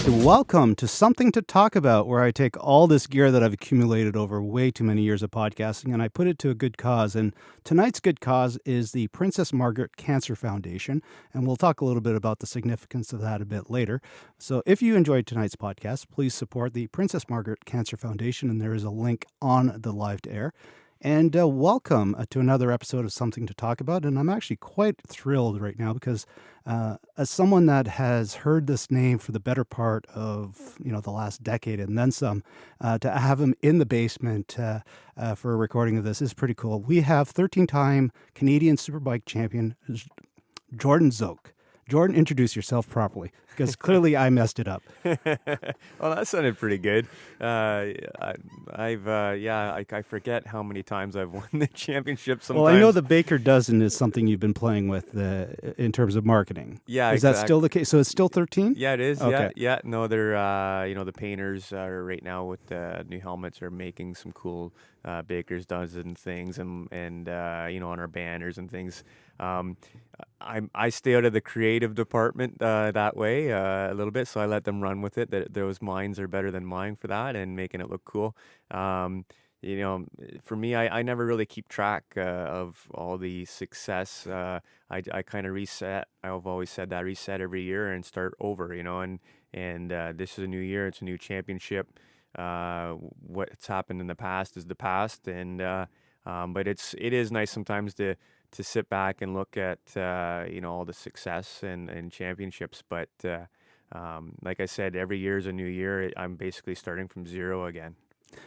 Welcome to Something to Talk About, where I take all this gear that I've accumulated over way too many years of podcasting and I put it to a good cause. And tonight's good cause is the Princess Margaret Cancer Foundation, and we'll talk a little bit about the significance of that a bit later. So if you enjoyed tonight's podcast, please support the Princess Margaret Cancer Foundation, and there is a link on the live to air. And welcome to another episode of Something to Talk About. And I'm actually quite thrilled right now because as someone that has heard this name for the better part of, the last decade and then some, to have him in the basement for a recording of this is pretty cool. We have 13-time Canadian Superbike champion Jordan Szoke. Jordan, introduce yourself properly, because clearly I messed it up. Well, that sounded pretty good. I forget how many times I've won the championship sometimes. Well, I know the Baker Dozen is something you've been playing with in terms of marketing. Yeah, Is that still the case? So it's still 13? Yeah, it is. Okay. Yeah. No, they're, the painters are right now with the new helmets are making some cool Baker's Dozen things and on our banners and things. I stay out of the creative department that way a little bit, so I let them run with it. Those minds are better than mine for that and making it look cool. For me, I never really keep track of all the success. I kind of reset. I've always said that, reset every year and start over, and this is a new year. It's a new championship. What's happened in the past is the past, but it is nice sometimes to sit back and look at all the success and championships. But like I said, every year is a new year. I'm basically starting from zero again.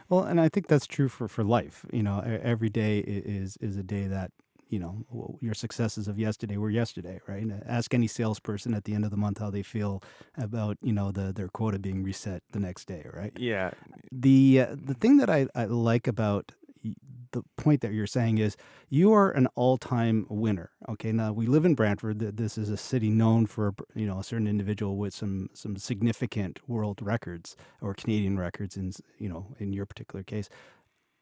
Well, and I think that's true for life. Every day is a day that, your successes of yesterday were yesterday, right? Ask any salesperson at the end of the month how they feel about, their quota being reset the next day, right? Yeah. The thing that I like about the point that you're saying is you are an all-time winner. Okay, now we live in Brantford. This is a city known for a certain individual with some significant world records or Canadian records in your particular case.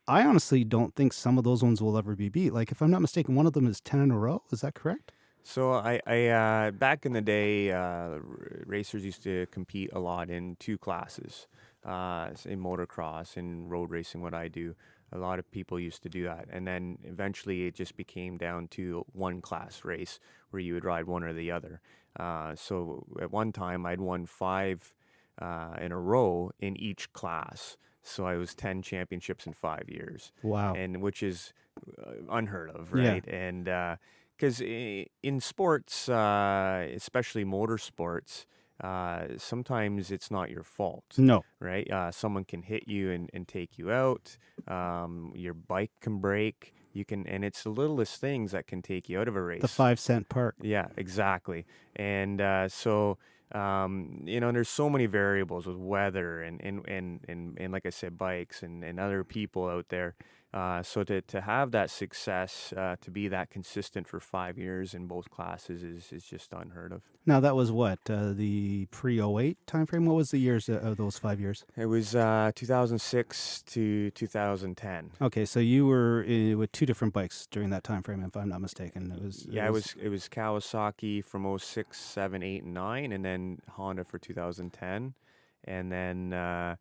I honestly don't think some of those ones will ever be beat. Like, if I'm not mistaken, one of them is 10 in a row. Is that correct? So I back in the day, racers used to compete a lot in two classes, in motocross and road racing. What I do. A lot of people used to do that. And then eventually it just became down to one class race where you would ride one or the other. So at one time I'd won 5 in a row in each class. So I was 10 championships in 5 years. Wow. And which is unheard of, right? Yeah. And because in sports, especially motorsports, sometimes it's not your fault. No. Right? Someone can hit you and take you out. Your bike can break. And it's the littlest things that can take you out of a race. The 5-cent part. Yeah, exactly. And so there's so many variables with weather and like I said, bikes and other people out there. So to have that success, to be that consistent for 5 years in both classes is just unheard of. Now, that was what, the pre-08 timeframe? What was the years of those 5 years? It was 2006 to 2010. Okay, so you were with 2 different bikes during that time frame, if I'm not mistaken. It was Kawasaki from 06, 7, 8, and 9, and then Honda for 2010. And then I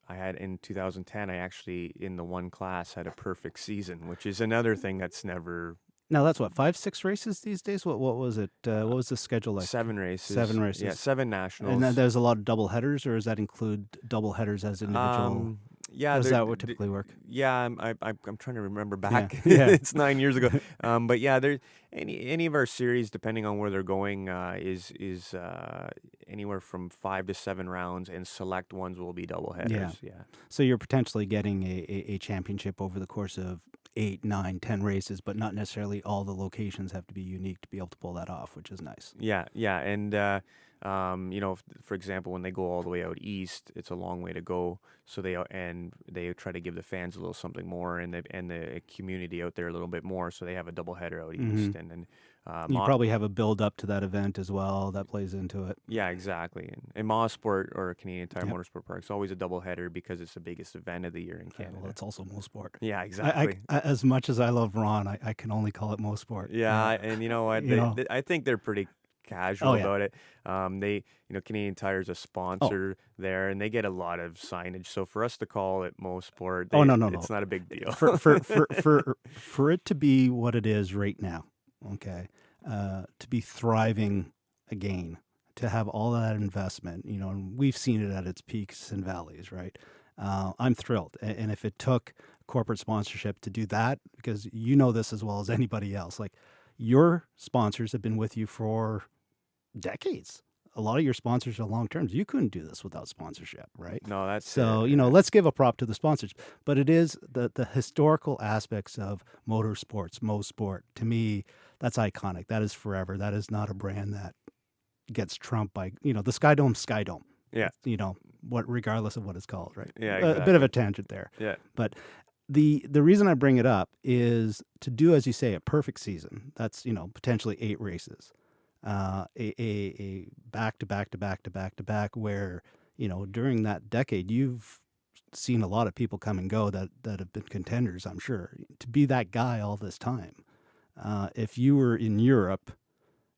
had in 2010, I actually, in the one class, had a perfect season, which is another thing that's never... Now, that's what, 5, 6 races these days? What was it? What was the schedule like? 7 races. 7 races. Yeah, 7 nationals. And then there's a lot of double headers, or does that include double headers as individual? Yeah, how does that typically work? Yeah, I'm trying to remember back. Yeah. It's 9 years ago. But yeah, there any of our series, depending on where they're going, is anywhere from 5 to 7 rounds, and select ones will be double headers. Yeah. So you're potentially getting a championship over the course of 8, 9, 10 races, but not necessarily all the locations have to be unique to be able to pull that off, which is nice. Yeah, and for example, when they go all the way out east, it's a long way to go. So they try to give the fans a little something more, and the community out there a little bit more. So they have a double header out east, and then you probably have a build up to that event as well that plays into it. Yeah, exactly. And Mosport or Canadian Tire Motorsport Park is always a double header because it's the biggest event of the year in Canada. Well, it's also Mosport. Yeah, exactly. I, as much as I love Ron, I can only call it Mosport. Yeah, and you know what? I think they're pretty casual Oh yeah. about it. Canadian Tire is a Oh, sponsor there, and they get a lot of signage. So for us to call it Mosport, oh no, no, no. it's not a big deal. For it to be what it is right now, okay, to be thriving again, to have all that investment, and we've seen it at its peaks and valleys, right? I'm thrilled, and if it took corporate sponsorship to do that, because you know this as well as anybody else, like your sponsors have been with you for decades. A lot of your sponsors are long terms. You couldn't do this without sponsorship, right? No, that's it. So, let's give a prop to the sponsors. But it is the historical aspects of motorsports, Mosport. To me, that's iconic. That is forever. That is not a brand that gets trumped by, the Skydome. Yeah, Regardless of what it's called, right? yeah, A bit of exactly. a tangent there. Yeah, But the reason I bring it up is to do, as you say, a perfect season. That's, potentially 8 races, a back to back to back to back to back, where, during that decade, you've seen a lot of people come and go that have been contenders, I'm sure. To be that guy all this time, if you were in Europe,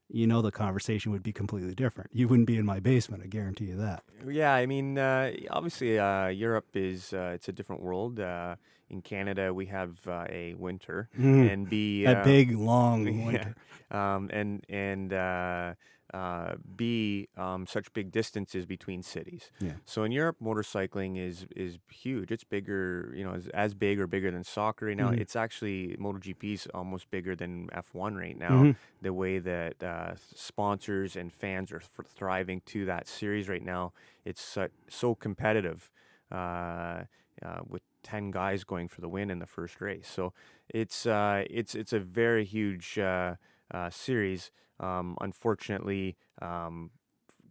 the conversation would be completely different. You wouldn't be in my basement, I guarantee you that. yeah. I mean, obviously, Europe is it's a different world. In Canada, we have a winter, Mm, and B, that big, long yeah, winter. and B, such big distances between cities. Yeah. So in Europe, motorcycling is huge. It's bigger, as big or bigger than soccer right now. Hmm. It's actually MotoGP is almost bigger than F1 right now. Hmm. The way that sponsors and fans are thriving to that series right now, it's so competitive. With 10 guys going for the win in the first race, so it's a very huge series. Unfortunately,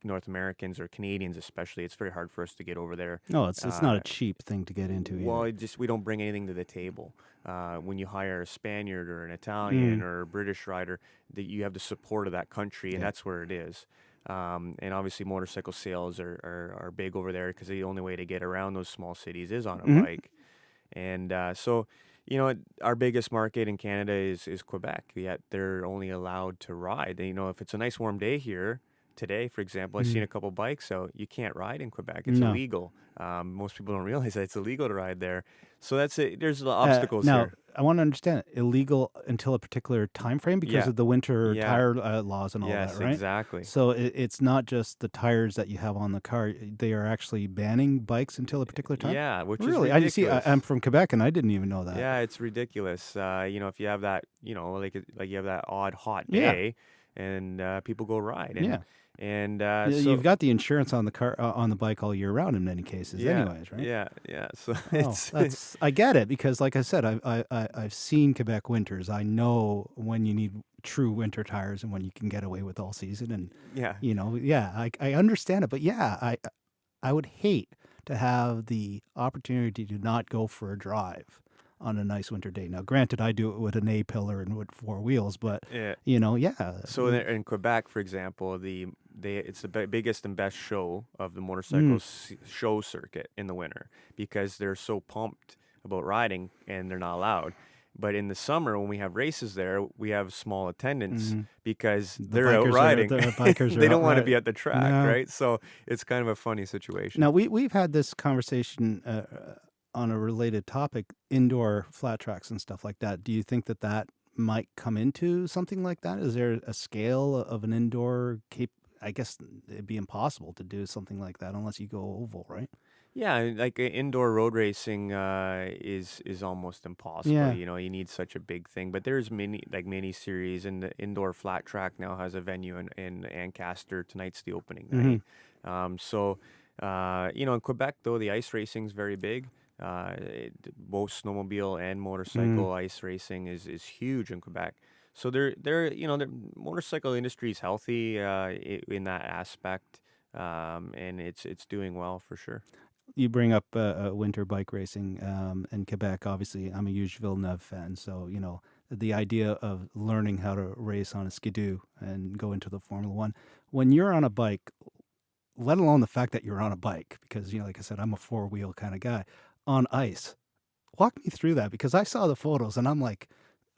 North Americans or Canadians especially, it's very hard for us to get over there. No, it's not Uh, a cheap thing to get into well, either. we don't bring anything to the table. When you hire a Spaniard or an Italian Mm, or a British rider, that you have the support of that country, and yeah. that's where it is. And obviously, motorcycle sales are big over there because the only way to get around those small cities is on a Hmm. bike. And so, our biggest market in Canada is Quebec. Yet they're only allowed to ride. If it's a nice warm day here today, for example, I've seen Mm, a couple bikes out. You can't ride in Quebec. It's no. illegal. Most people don't realize that it's illegal to ride there. So that's it. There's the obstacles Now, here. I want to understand illegal until a particular time frame because Yeah. of the winter Yeah. tire laws and all that, Yes, right? exactly. So it's not just the tires that you have on the car; they are actually banning bikes until a particular time. Yeah, which is Really? I see. I'm ridiculous. from Quebec, and I didn't even know that. Yeah, it's ridiculous. If you have that, like you have that odd hot Yeah, day, and people go ride, yeah. and You've so got the insurance on the car on the bike all year round in many cases, yeah, anyways, right? yeah. So Oh, I get it because, like I said, I've seen Quebec winters. I know when you need true winter tires and when you can get away with all season, and yeah, yeah, I understand it. But yeah, I would hate to have the opportunity to not go for a drive on a nice winter day. Now, granted, I do it with an A pillar and with 4 wheels, but yeah. yeah, So in Quebec, for example, it's the biggest and best show of the motorcycle mm, show circuit in the winter because they're so pumped about riding and they're not allowed. But in the summer, when we have races there, we have small attendance mhm. because they're out riding. The bikers They are don't out want to right be at the track, now. right? So it's kind of a funny Now situation. we've had this conversation on a related topic, indoor flat tracks and stuff like that. Do you think that might come into something like that? Is there a scale of an indoor cap? I guess it'd be impossible to do something like that unless you go oval, right? Yeah, and like indoor road racing is almost impossible. Yeah. You need such a big thing. But there's mini series, and the indoor flat track now has a venue in Ancaster. Tonight's the opening Hmm. night. In Quebec though, the ice racing is very big. Both snowmobile and Mm. motorcycle ice racing is huge in Quebec. So the motorcycle industry is healthy in that aspect, and it's doing well for sure. You bring up winter bike racing in Quebec. Obviously, I'm a huge Villeneuve fan, so the idea of learning how to race on a skidoo and go into the Formula One. When you're on a bike, let alone the fact that you're on a bike, because like I said, I'm a 4 wheel kind of guy on ice. Walk me through that because I saw the photos and I'm like,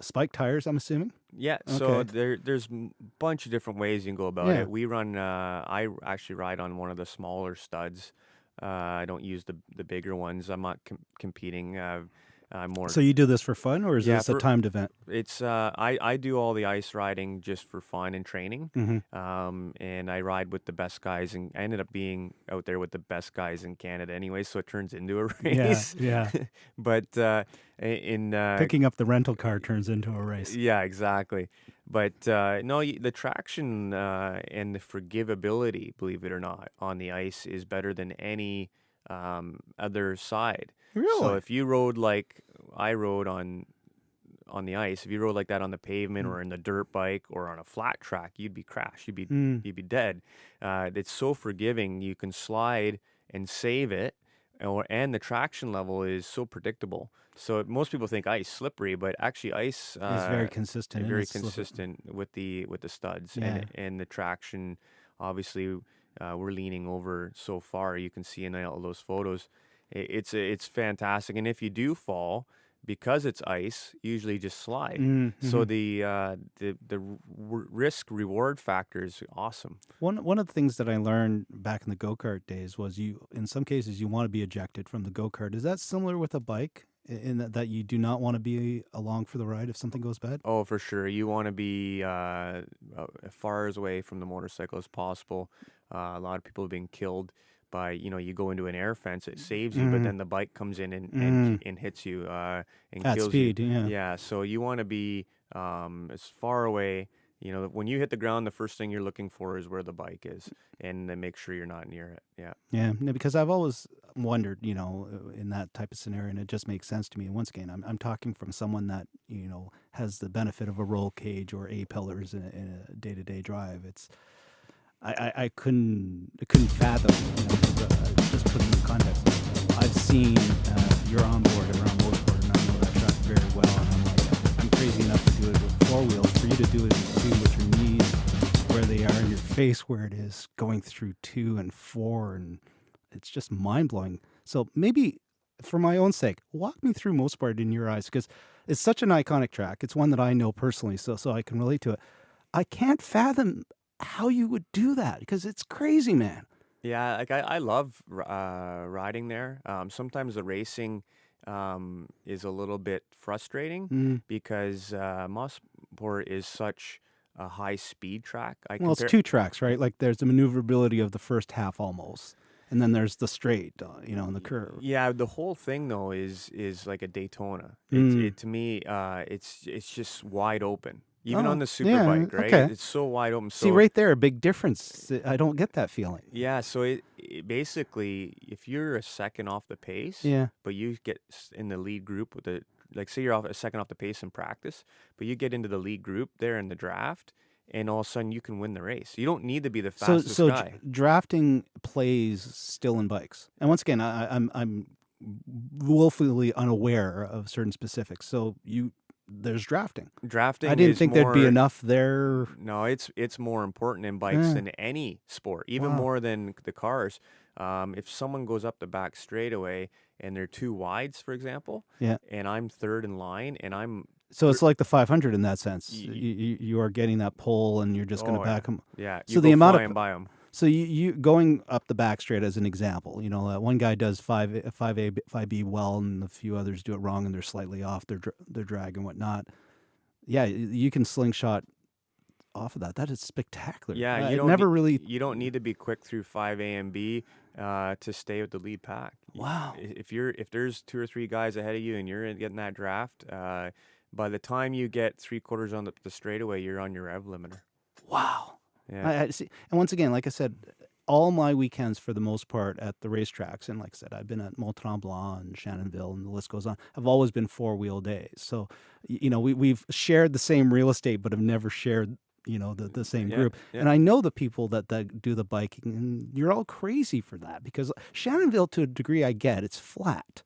spike tires, I'm assuming? Yeah, so Okay. there's a bunch of different ways you can go about Yeah. it. We run. I actually ride on one of the smaller studs. I don't use the bigger ones. I'm not competing. I'm more. So you do this for fun, or is Yeah, this a for timed event? it's I do all the ice riding just for fun and training. Hmm. And I ride with the best guys, and I ended up being out there with the best guys in Canada anyway, so it turns into a Yeah, race. yeah. But in Picking up the rental car turns into a race. yeah, exactly. But no, the traction and the forgivability, believe it or not, on the ice is better than any other side. So Really? if you rode like I rode on the ice, if you rode like that on the pavement Mm. or in the dirt bike or on a flat track, you'd be crashed. Mm. You'd be dead. It's so forgiving. You can slide and save it, and the traction level is so predictable. So most people think ice slippery, but actually ice It's very consistent in very its slippery. consistent with the studs Yeah. and the traction. Obviously, we're leaning over so far. You can see in all those photos. It's fantastic. And if you do fall, because it's ice, you usually just slide. So Mm-hmm. the risk reward factor is awesome. One of the things that I learned back in the go-kart days was in some cases you want to be ejected from the go-kart. Is that similar with a bike in that you do not want to be along for the ride if something goes bad? Oh, for sure. You want to be as far as away from the motorcycle as possible. A lot of people have been killed by, you go into an air fence, it saves you, but Mm-hmm. then the bike comes in Mm-hmm. and hits you and At kills you. speed, yeah. Yeah, so you want to be as far away. When you hit the ground, the first thing you're looking for is where the bike is, and then make sure you're not near it. Yeah. Yeah, no, because I've always wondered, in that type of scenario, and it just makes sense to me. And once again, I'm talking from someone that has the benefit of a roll cage or A pillars in a day-to-day drive. I couldn't fathom. Just put it in context. I've seen you're on board around motorsport, and I know that track very well. And I'm like, I'm crazy enough to do it with four wheels. For you to do it with your knees where they are in your face, where it is going through 2 and 4, and it's just mind blowing. So maybe for my own sake, walk me through Motorsport in your eyes, because it's such an iconic track. It's one that I know personally, so I can relate to it. I can't fathom how you would do that because it's crazy, man. Yeah, like I love riding there. Sometimes the racing is a little bit frustrating Mm. because Mosport is such a high speed track. I Well, it's compare. 2 tracks, right? Like there's the maneuverability of the first half almost, and then there's the straight, and the curve. Yeah, the whole thing though is like a Daytona. Mm. To me, it's just wide open. Even on Oh, the yeah, Superbike, right? okay. It's so wide open. See, So right there, a big difference. I don't get that feeling. yeah, so it basically, if you're a second off the pace, Yeah. but you get in the lead group with like say you're a second off the pace in practice, but you get into the lead group there in the draft, and all of a sudden you can win the race. You don't need to be the fastest guy. Drafting plays still in bikes, and once again, I'm willfully unaware of certain specifics. So there's drafting. Drafting I didn't is think there'd be more. enough there. No, it's more important in bikes Yeah. than any sport, even Wow. more than the cars. If someone goes up the back straightaway and they're two wides, for example, Yeah. and I'm third in line, and So it's like the 500 in that sense. Y- You are getting that pull, and you're just going to oh back them. yeah, So you the go amount flying of by them. so you going up the back straight as an example. One guy does 5A 5B well, and a few others do it wrong, and they're slightly off their drag and whatnot. Yeah, you can slingshot off of that. That is spectacular. Yeah, It never really. you don't need to be quick through 5A and B to stay with the lead pack. Wow. If there's 2 or 3 guys ahead of you and you're getting that draft, by the time you get 3/4 on the straightaway, you're on your rev limiter. Wow. Yeah. I see. And once again, like I said, all my weekends for the most part at the racetracks, and like I said, I've been at Mont Tremblant and Shannonville, and the list goes on. Have always been 4-wheel days. So, we've shared the same real estate, but have never shared, the same Yeah, group. yeah. And I know the people that do the biking, and you're all crazy for that because Shannonville, to a degree, I get it's flat.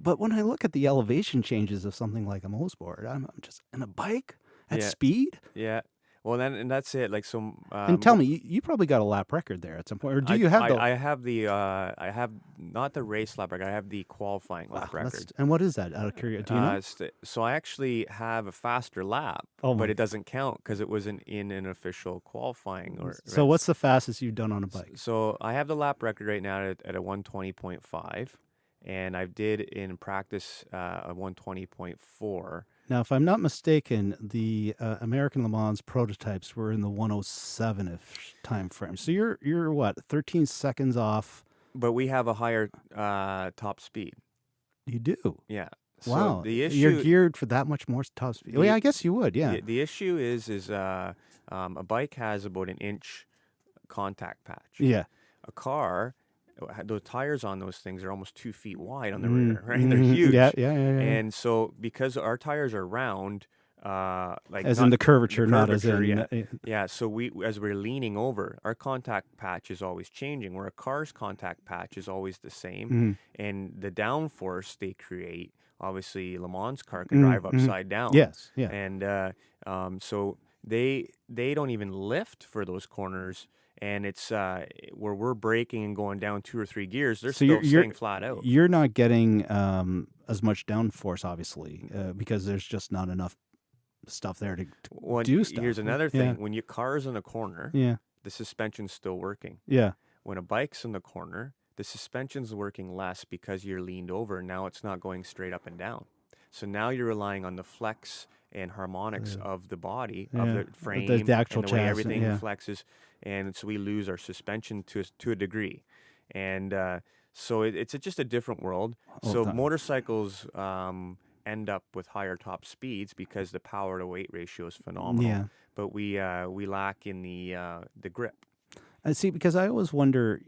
But when I look at the elevation changes of something like a Mosport, I'm just in a bike at Yeah. speed. Yeah. Well, then and that's it. Like so, And tell me, you probably got a lap record there at some point, or do you have the? I have the I have not the race lap record. I have the qualifying Wow, lap record. and what is that? Out of curiosity, do you know? So I actually have a faster lap, Oh but my! it doesn't count because it wasn't in an official qualifying or So events. what's the fastest you've done on a bike? So I have the lap record right now at a 120.5, and I did in practice a 120.4. Now, if I'm not mistaken, the American Le Mans prototypes were in the 107-ish time frame. So you're what, 13 seconds off? But we have a higher top speed. You do. Yeah. So Wow, the you're issue geared for that much more top speed. Oh, yeah, I guess you would. Yeah. the issue is a bike has about an inch contact patch. Yeah. A car, those tires on those things are almost 2 feet wide on the rear, right? They're huge. Yeah. And so because our tires are round, like As not in the curvature, not as in. yeah. So as we're leaning over, our contact patch is always changing. Where a car's contact patch is always the same, and the downforce they create, obviously, Le Mans car can drive upside down. Yes. Yeah. And so they don't even lift for those corners. And it's where we're braking and going down 2 or 3 gears, they're still staying flat out. You're not getting as much downforce, obviously, because there's just not enough stuff there to do stuff. Here's another thing. When your car's in a corner, the suspension's still working. Yeah. When a bike's in the corner, the suspension's working less because you're leaned over. Now it's not going straight up and down. So now you're relying on the flex and harmonics of the body, of the frame, the actual and the way chassis, everything flexes. And so we lose our suspension to a degree. And so it's just a different world. So motorcycles end up with higher top speeds because the power to weight ratio is phenomenal. Yeah. But we lack in the grip. I see, because I always wonder,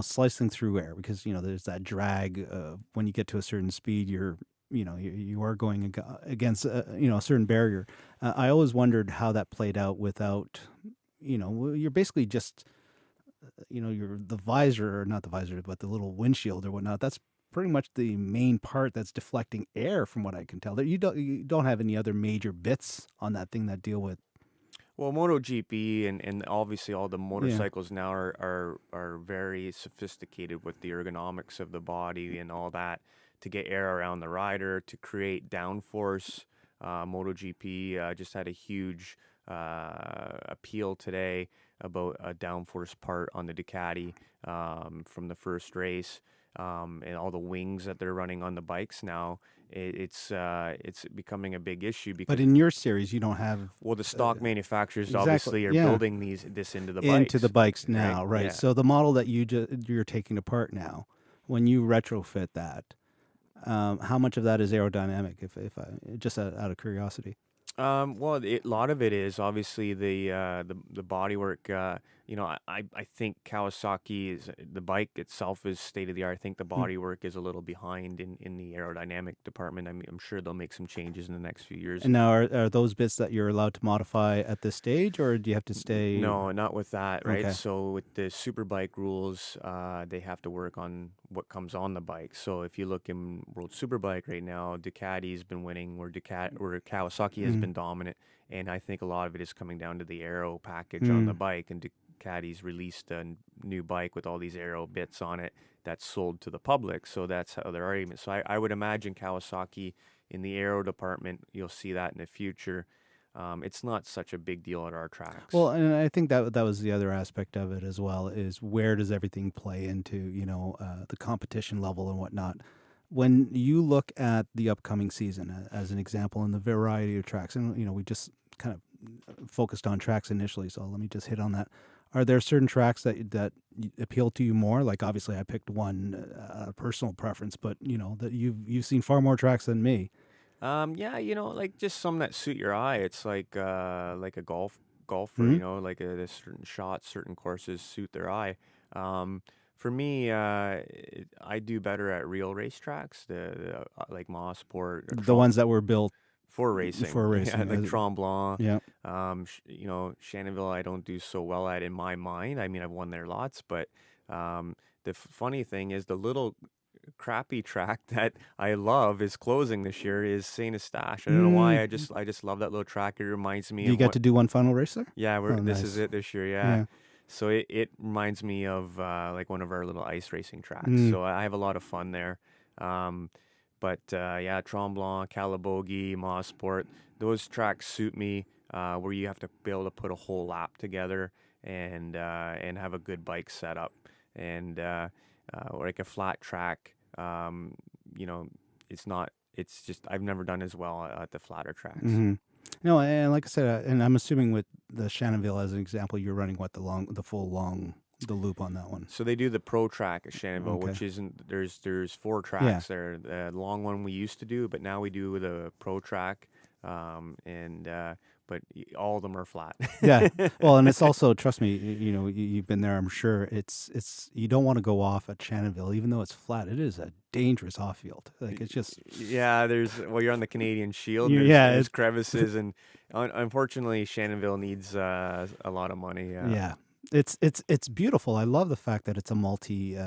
slicing through air, because there's that drag when you get to a certain speed. You are going against a certain barrier. I always wondered how that played out without, you're basically just, you're the visor, or not the visor, but the little windshield or whatnot. That's pretty much the main part that's deflecting air, from what I can tell. You don't have any other major bits on that thing that deal with. Well, MotoGP and obviously all the motorcycles now are very sophisticated with the ergonomics of the body and all that to get air around the rider, to create downforce. MotoGP just had a huge appeal today about a downforce part on the Ducati from the first race, and all the wings that they're running on the bikes now. It's becoming a big issue because. But in your series, you don't have. Well, the stock manufacturers exactly, obviously are building this into the bikes. Into the bikes now, right? Yeah. So the model that you're taking apart now, when you retrofit that, how much of that is aerodynamic? If I just out of curiosity. Well, a lot of it is obviously the bodywork. I think Kawasaki is the bike itself is state of the art. I think the bodywork is a little behind in the aerodynamic department. I'm sure they'll make some changes in the next few years. And now, are those bits that you're allowed to modify at this stage, or do you have to stay? No, not with that, right? Okay. So with the Superbike rules, they have to work on what comes on the bike. So if you look in World Superbike right now, Ducati's been winning, where Kawasaki has been dominant, and I think a lot of it is coming down to the aero package on the bike. And Ducati's released a new bike with all these aero bits on it that's sold to the public. So that's how their argument. So I would imagine Kawasaki in the aero department, you'll see that in the future. It's not such a big deal at our tracks. Well, and I think that was the other aspect of it as well, is where does everything play into, the competition level and whatnot. When you look at the upcoming season, as an example, in the variety of tracks, and, we just kind of focused on tracks initially, so let me just hit on that. Are there certain tracks that appeal to you more? Like, obviously, I picked one personal preference, but, that you've seen far more tracks than me. Yeah, like just some that suit your eye. It's like a golfer, like a certain shots, certain courses suit their eye. For me, I do better at real racetracks, like Mosport, The ones that were built for racing. Yeah, like Tremblant. Yeah. Shannonville, I don't do so well at in my mind. I mean, I've won there lots, but the funny thing is the little crappy track that I love is closing this year is Saint Eustache. I don't know why. Mm. I just love that little track. It reminds me Do you of get what. to do one final race there? Yeah, Oh, this is nice. it this year. Yeah. Yeah. So it reminds me of like one of our little ice racing tracks. Mm. So I have a lot of fun there. Um, but yeah, Tremblant, Calabogie, Mosport, those tracks suit me. Where you have to be able to put a whole lap together and have a good bike setup and like a flat track. You know, it's not. It's just I've never done as well at the flatter tracks. Hmm. No, and like I said, and I'm assuming with the Shannonville as an example, you're running what the loop on that one. So they do the pro track at Shannonville, Okay. which isn't there's 4 Yeah. tracks there. The long one we used to do, but now we do the pro track, and but all of them are flat. Yeah. Well, and it's also, trust me, you've been there, I'm sure. It's you don't want to go off at Shannonville, even though it's flat. It is a dangerous off field. Like it's just Yeah, you're on the Canadian Shield. yeah, There's crevices, and unfortunately, Shannonville needs a lot of money. yeah. It's beautiful. I love the fact that it's a multi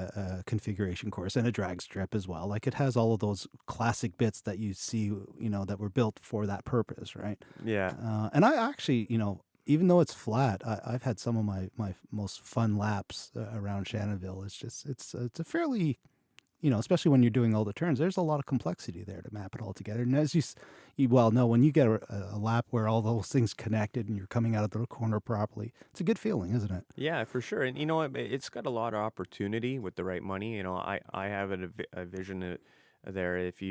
configuration course and a drag strip as well. Like it has all of those classic bits that you see, that were built for that purpose, right? Yeah. And I actually, even though it's flat, I've had some of my most fun laps around Shannonville. It's a fairly, especially when you're doing all the turns, there's a lot of complexity there to map it all together. And as you well know, when you get a lap where all those things connected and you're coming out of the corner properly, it's a good feeling, isn't it? Yeah, for sure. And it's got a lot of opportunity with the right money. I have a vision there. If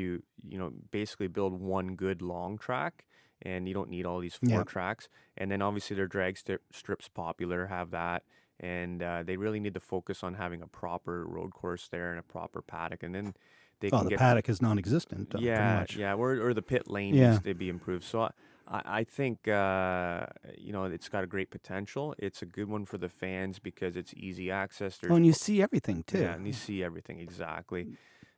basically build one good long track, and you don't need all these 4 Yeah. tracks. And then obviously their drag strips popular have that. And they really need to focus on having a proper road course there and a proper paddock. And then they Oh, can the get paddock is non-existent, pretty yeah, much. yeah, or the pit lane Yeah. needs to be improved. So I think it's got a great potential. It's a good one for the fans because it's easy access. Oh, and you see everything too. Yeah, and you see everything exactly.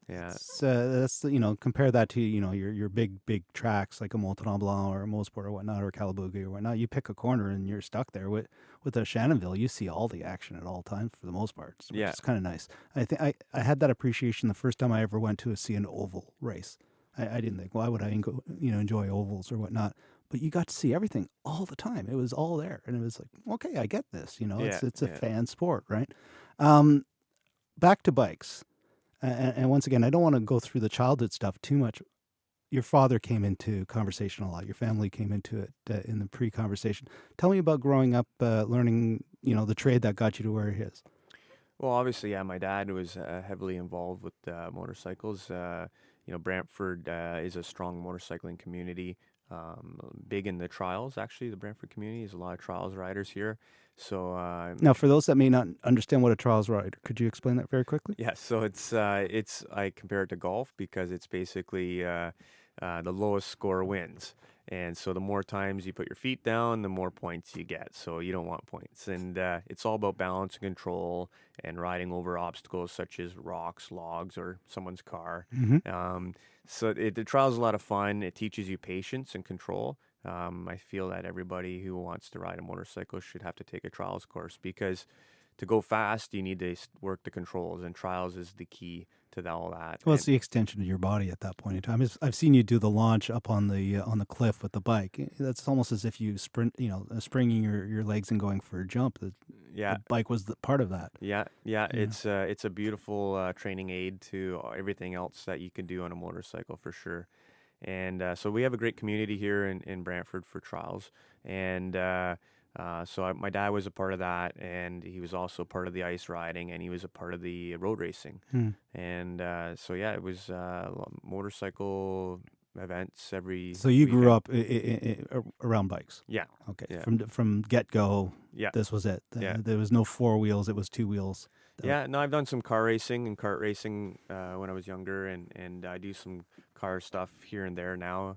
Yeah, That's compare that to your big tracks like a Mont Tremblant or a Mosport or whatnot or Calabogie or whatnot. You pick a corner and you're stuck there. With a Shannonville, you see all the action at all times for the most part, which Yeah. is kind of nice. I think I had that appreciation the first time I ever went to see an oval race. I didn't think, why would I enjoy ovals or whatnot, but you got to see everything all the time. It was all there, and it was like, okay, I get this. Yeah, It's a yeah. fan sport, right? Um, Back to bikes. And once again, I don't want to go through the childhood stuff too much. Your father came into conversation a lot. Your family came into it in the pre-conversation. Tell me about growing up, learning, the trade that got you to where he is. Well, obviously, yeah, my dad was heavily involved with motorcycles. Brantford is a strong motorcycling community. Big in the trials, actually. The Brantford community is a lot of trials riders here. So Now, for those that may not understand what a trials rider, could you explain that very quickly? yeah, so it's I compare it to golf because it's basically the lowest score wins, and so the more times you put your feet down, the more points you get. So you don't want points, and it's all about balance and control and riding over obstacles such as rocks, logs, or someone's car. So the trial is a lot of fun. It teaches you patience and control. I feel that everybody who wants to ride a motorcycle should have to take a trials course because to go fast, you need to work the controls, and trials is the key to all that. Well, it's the extension of your body at that point in time. I've seen you do the launch up on the cliff with the bike. That's almost as if you sprint, springing your legs and going for a jump. Yeah, The bike was part of that. yeah. It's a beautiful training aid to everything else that you can do on a motorcycle for sure. And so we have a great community here in Brantford for trials. And my dad was a part of that, and he was also part of the ice riding, and he was a part of the road racing. And it was motorcycle events every So you grew weekend. up around bikes. Yeah. Okay. Yeah. From get go. Yeah. This was it. Yeah. There was no 4 wheels. It was 2 wheels. Yeah, no, I've done some car racing and kart racing when I was younger, and I do some car stuff here and there now,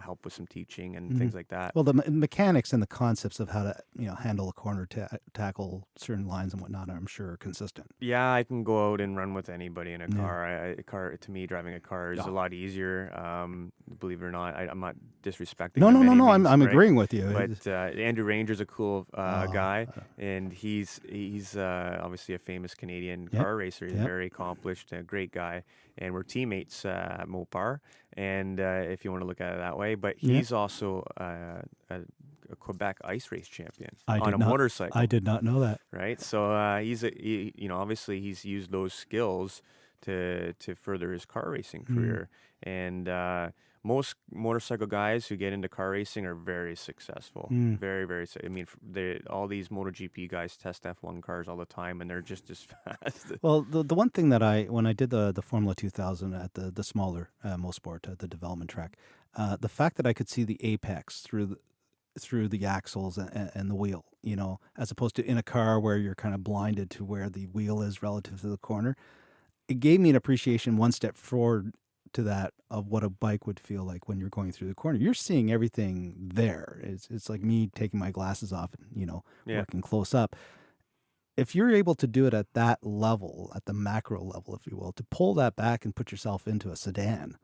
help with some teaching and things like that. Well, the mechanics and the concepts of how to handle a corner, tackle certain lines and whatnot, I'm sure are consistent. Yeah, I can go out and run with anybody in a car. To me, driving a car is a lot easier. Believe it or not, I'm not disrespecting No, them no, no, any no. means, I'm right? agreeing with you. But Andrew Ranger's a cool Oh, guy, and he's obviously a famous Canadian yep, car racer. He's yep. very accomplished, a great guy, and we're teammates at Mopar. And if you want to look at it that way, but Yeah. he's also a Quebec ice race champion I on did a not. I motorcycle, did not know that. right? So obviously he's used those skills to further his car racing Mm. career. And most motorcycle guys who get into car racing are very successful. Mm. Very, very. I mean, all these MotoGP guys test F1 cars all the time, and they're just as fast. Well, the one thing that when I did the Formula 2000 at the smaller Mosport, the development track, the fact that I could see the apex through the axles and the wheel, as opposed to in a car where you're kind of blinded to where the wheel is relative to the corner, it gave me an appreciation one step forward to that of what a bike would feel like when you're going through the corner. You're seeing everything there. It's like me taking my glasses off and, Yeah. working close up. If you're able to do it at that level, at the macro level, if you will, to pull that back and put yourself into a sedan,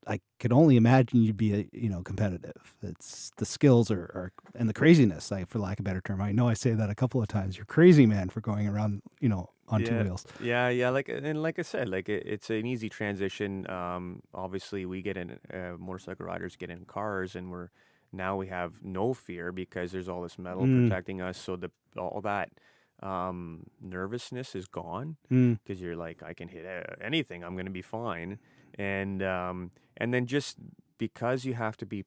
I could only imagine you'd be competitive. It's the skills are and the craziness, for lack of a better term. I know I say that a couple of times. You're crazy, man, for going around on two Yeah, wheels. yeah. Like I said, like it's an easy transition. Obviously, we get in motorcycle riders get in cars, and we have no fear because there's all this metal protecting us. So all that nervousness is gone because you're like, I can hit anything, I'm gonna be fine. And then just because you have to be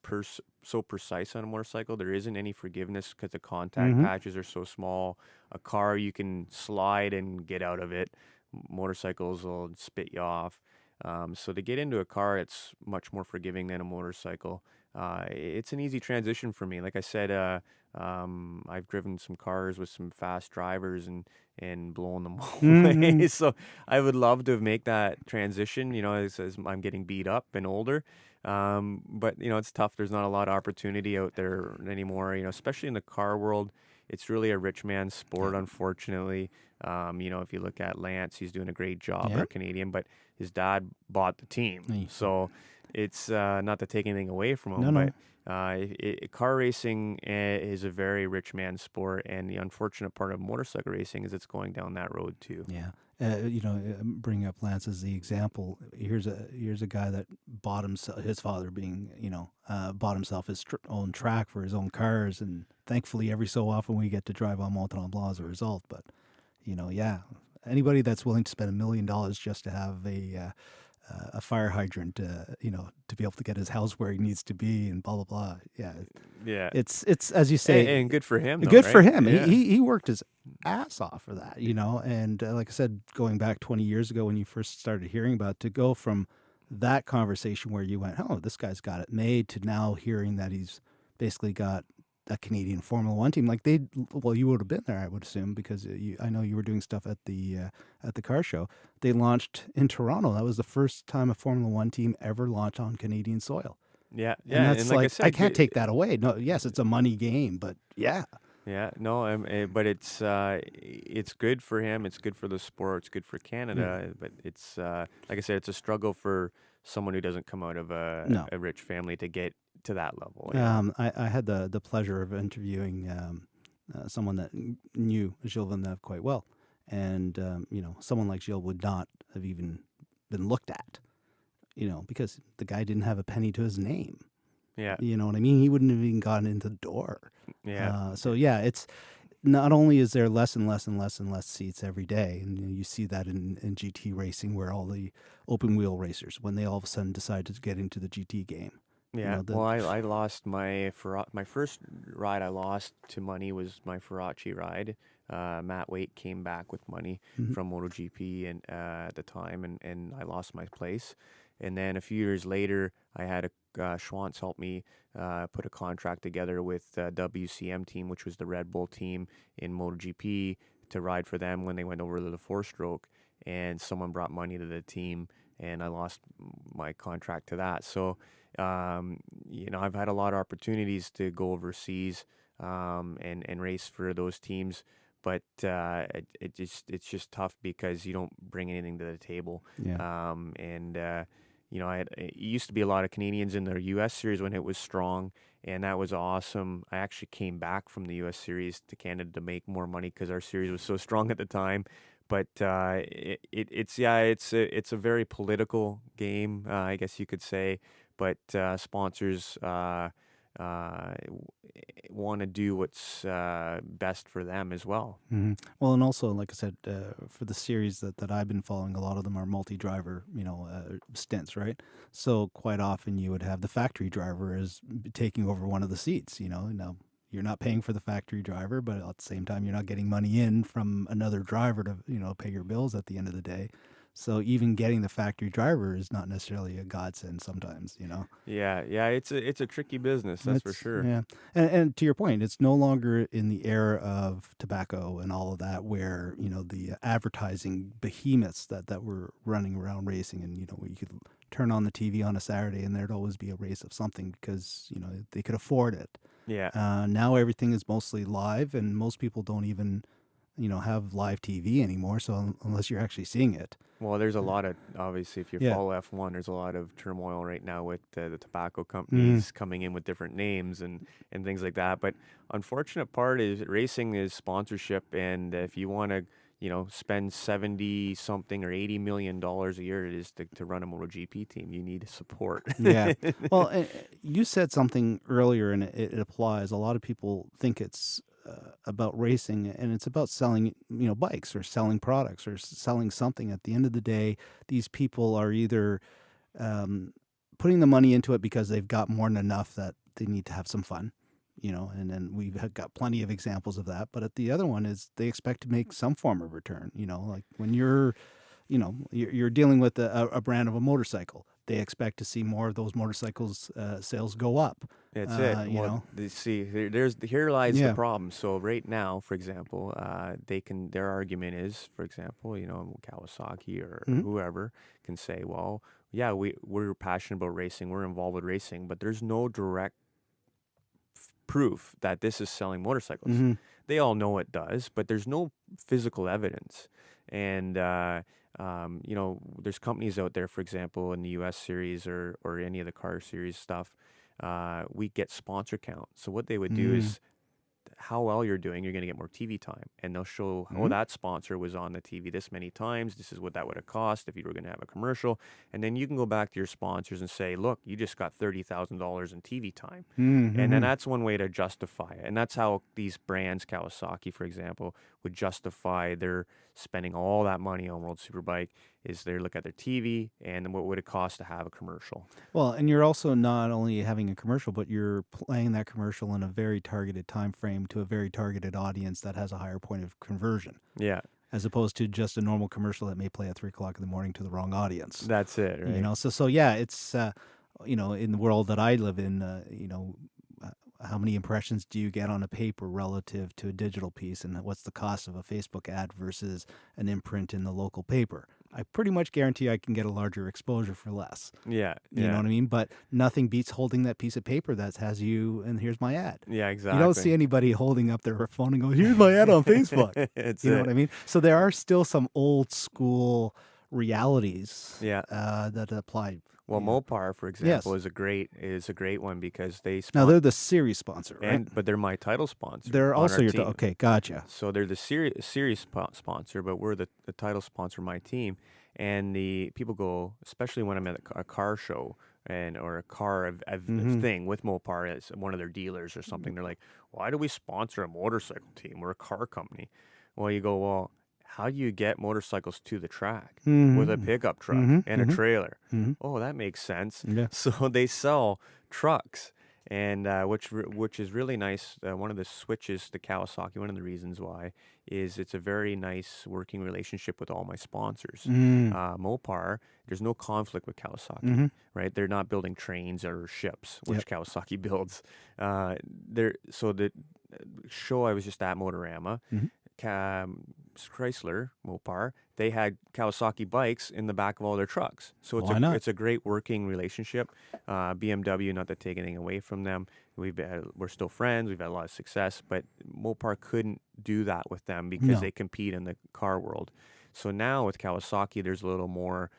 so precise on a motorcycle, there isn't any forgiveness because the contact patches are so small. A car, you can slide and get out of it. Motorcycles will spit you off. So to get into a car, it's much more forgiving than a motorcycle. It's an easy transition for me. Like I said, I've driven some cars with some fast drivers and blown them away. So I would love to make that transition, as I'm getting beat up and older. But it's tough. There's not a lot of opportunity out there anymore, especially in the car world. It's really a rich man's sport, unfortunately. If you look at Lance, he's doing a great job, our Canadian, but his dad bought the team. So it's not to take anything away from him, No. but car racing is a very rich man's sport, and the unfortunate part of motorcycle racing is it's going down that road too. Yeah. Bringing up Lance as the example, here's a guy that bought himself, his father being, bought himself his own track for his own cars, and thankfully every so often we get to drive on Mont Blanc as a result. But, anybody that's willing to spend $1 million just to have a fire hydrant, to be able to get his house where he needs to be, and blah blah blah. Yeah. It's as you say, and good for him. Though, good right? for him. Yeah. He worked his ass off for that, And like I said, going back 20 years ago when you first started hearing about it, to go from that conversation where you went, "Oh, this guy's got it made," to now hearing that he's basically got a Canadian Formula One team. Like you would have been there, I would assume, because I know you were doing stuff at the car show. They launched in Toronto. That was the first time a Formula One team ever launched on Canadian soil. Yeah. And that's and like I said, I can't take that away. No, yes, it's a money game, but yeah. Yeah, no, but it's good for him. It's good for the sport. It's good for Canada. But it's like I said, it's a struggle for someone who doesn't come out of No. a rich family to get to that level. I had the pleasure of interviewing someone that knew Gilles Villeneuve quite well, and someone like Gilles would not have even been looked at, because the guy didn't have a penny to his name. Yeah. You know what I mean? He wouldn't have even gotten into the door. Yeah. So it's not only is there less and less and less and less seats every day, and you see that in GT racing, where all the open wheel racers, when they all of a sudden decide to get into the GT game. Yeah. Well, I lost my first ride I lost to money was my Faraci ride. Matt Waite came back with money from MotoGP and at the time, and I lost my place. And then a few years later, I had Schwantz help me put a contract together with WCM team, which was the Red Bull team in MotoGP, to ride for them when they went over to the four-stroke. And someone brought money to the team, and I lost my contract to that. So, I've had a lot of opportunities to go overseas and race for those teams. But it's just tough because you don't bring anything to the table. Yeah. it used to be a lot of Canadians in the U.S. series when it was strong, and that was awesome. I actually came back from the U.S. series to Canada to make more money because our series was so strong at the time. But it's a very political game, I guess you could say. But sponsors uh, want to do what's best for them as well. Well, and also, like I said, for the series that I've been following, a lot of them are multi-driver, stints, right? So quite often you would have the factory driver as taking over one of the seats. Now you're not paying for the factory driver, but at the same time, you're not getting money in from another driver to pay your bills at the end of the day. So even getting the factory driver is not necessarily a godsend sometimes. Yeah, it's a tricky business, that's for It's sure. yeah, and to your point, it's no longer in the era of tobacco and all of that, where the advertising behemoths that were running around racing, and you could turn on the TV on a Saturday and there'd always be a race of something because they could afford it. Yeah. Now everything is mostly live, and most people don't even have live TV anymore. So unless you're actually seeing it, Well, there's a lot of, obviously, if you yeah. follow F1, there's a lot of turmoil right now with the tobacco Mm. companies coming in with different names and things like that. But unfortunate part is racing is sponsorship, and if you want to, spend 70 something or $80 million a year it is to run a MotoGP team, you need support. Yeah. Well, you said something earlier, and it applies. A lot of people think it's about racing, and it's about selling, bikes or selling products or selling something. At the end of the day, these people are either putting the money into it because they've got more than enough that they need to have some fun, and then we've got plenty of examples of that. But at the other one is they expect to make some form of return, like when you're dealing with a brand of a motorcycle. They expect to see more of those motorcycles sales go up. That's it. Well, see, here lies the Yeah. problem. So right now, for example, their argument is, for example, Kawasaki or Mhm. whoever can say, well, yeah, we're passionate about racing, we're involved with racing, but there's no direct proof that this is selling motorcycles. Mhm. They all know it does, but there's no physical evidence. And there's companies out there, for example, in the U.S. series or any of the car series stuff. We get sponsor count. So what they would do Mm. is how well you're doing, you're going to get more TV time. And they'll show, oh, Mhm. that sponsor was on the TV this many times. This is what that would have cost if you were going to have a commercial. And then you can go back to your sponsors and say, look, you just got $30,000 in TV time. Mhm. And then that's one way to justify it. And that's how these brands, Kawasaki, for example, would justify their spending all that money on World Superbike is they look at their TV and then what would it cost to have a commercial. Well, and you're also not only having a commercial, but you're playing that commercial in a very targeted time frame to a very targeted audience that has a higher point of conversion, Yeah, as opposed to just a normal commercial that may play at 3 o'clock in the morning to the wrong audience. that's it, right? So yeah, it's in the world that I live in, how many impressions do you get on a paper relative to a digital piece, and what's the cost of a Facebook ad versus an imprint in the local paper? I pretty much guarantee I can get a larger exposure for less. Yeah, You know yeah. what I mean? But nothing beats holding that piece of paper that has you, and here's my ad. Yeah, You exactly. don't see anybody holding up their phone and go, here's my ad on Facebook. It's You know it. what I mean? So there are still some old school realities Yeah. that apply. Well, Yeah. Mopar, for example, Yes. is a great one because they Now sponsor, they're the series sponsor, right? but they're my title sponsor They're on also our your team. okay, gotcha. So they're the series sponsor, but we're the title sponsor of my team. And the people go, especially when I'm at a car show or a car Mhm. thing with Mopar as one of their dealers or something. They're like, why do we sponsor a motorcycle team? We're a car company. Well, you go, well, how do you get motorcycles to the track with a Mhm. pickup truck Mhm. and a Mhm. trailer? Mhm. Oh, that makes sense. Yeah. So they sell trucks, and which is really nice. One of the switches to Kawasaki, one of the reasons why, is it's a very nice working relationship with all my sponsors. Mm. Mopar, there's no conflict with Kawasaki, Mhm. right? They're not building trains or ships, which Yep. Kawasaki builds. So the show I was just at, Motorama, Mhm. Chrysler, Mopar, they had Kawasaki bikes in the back of all their trucks. So Why not? it's a great working relationship. BMW, not to take anything away from them, we're still friends. We've had a lot of success, but Mopar couldn't do that with them because No. they compete in the car world. So now with Kawasaki, there's a little more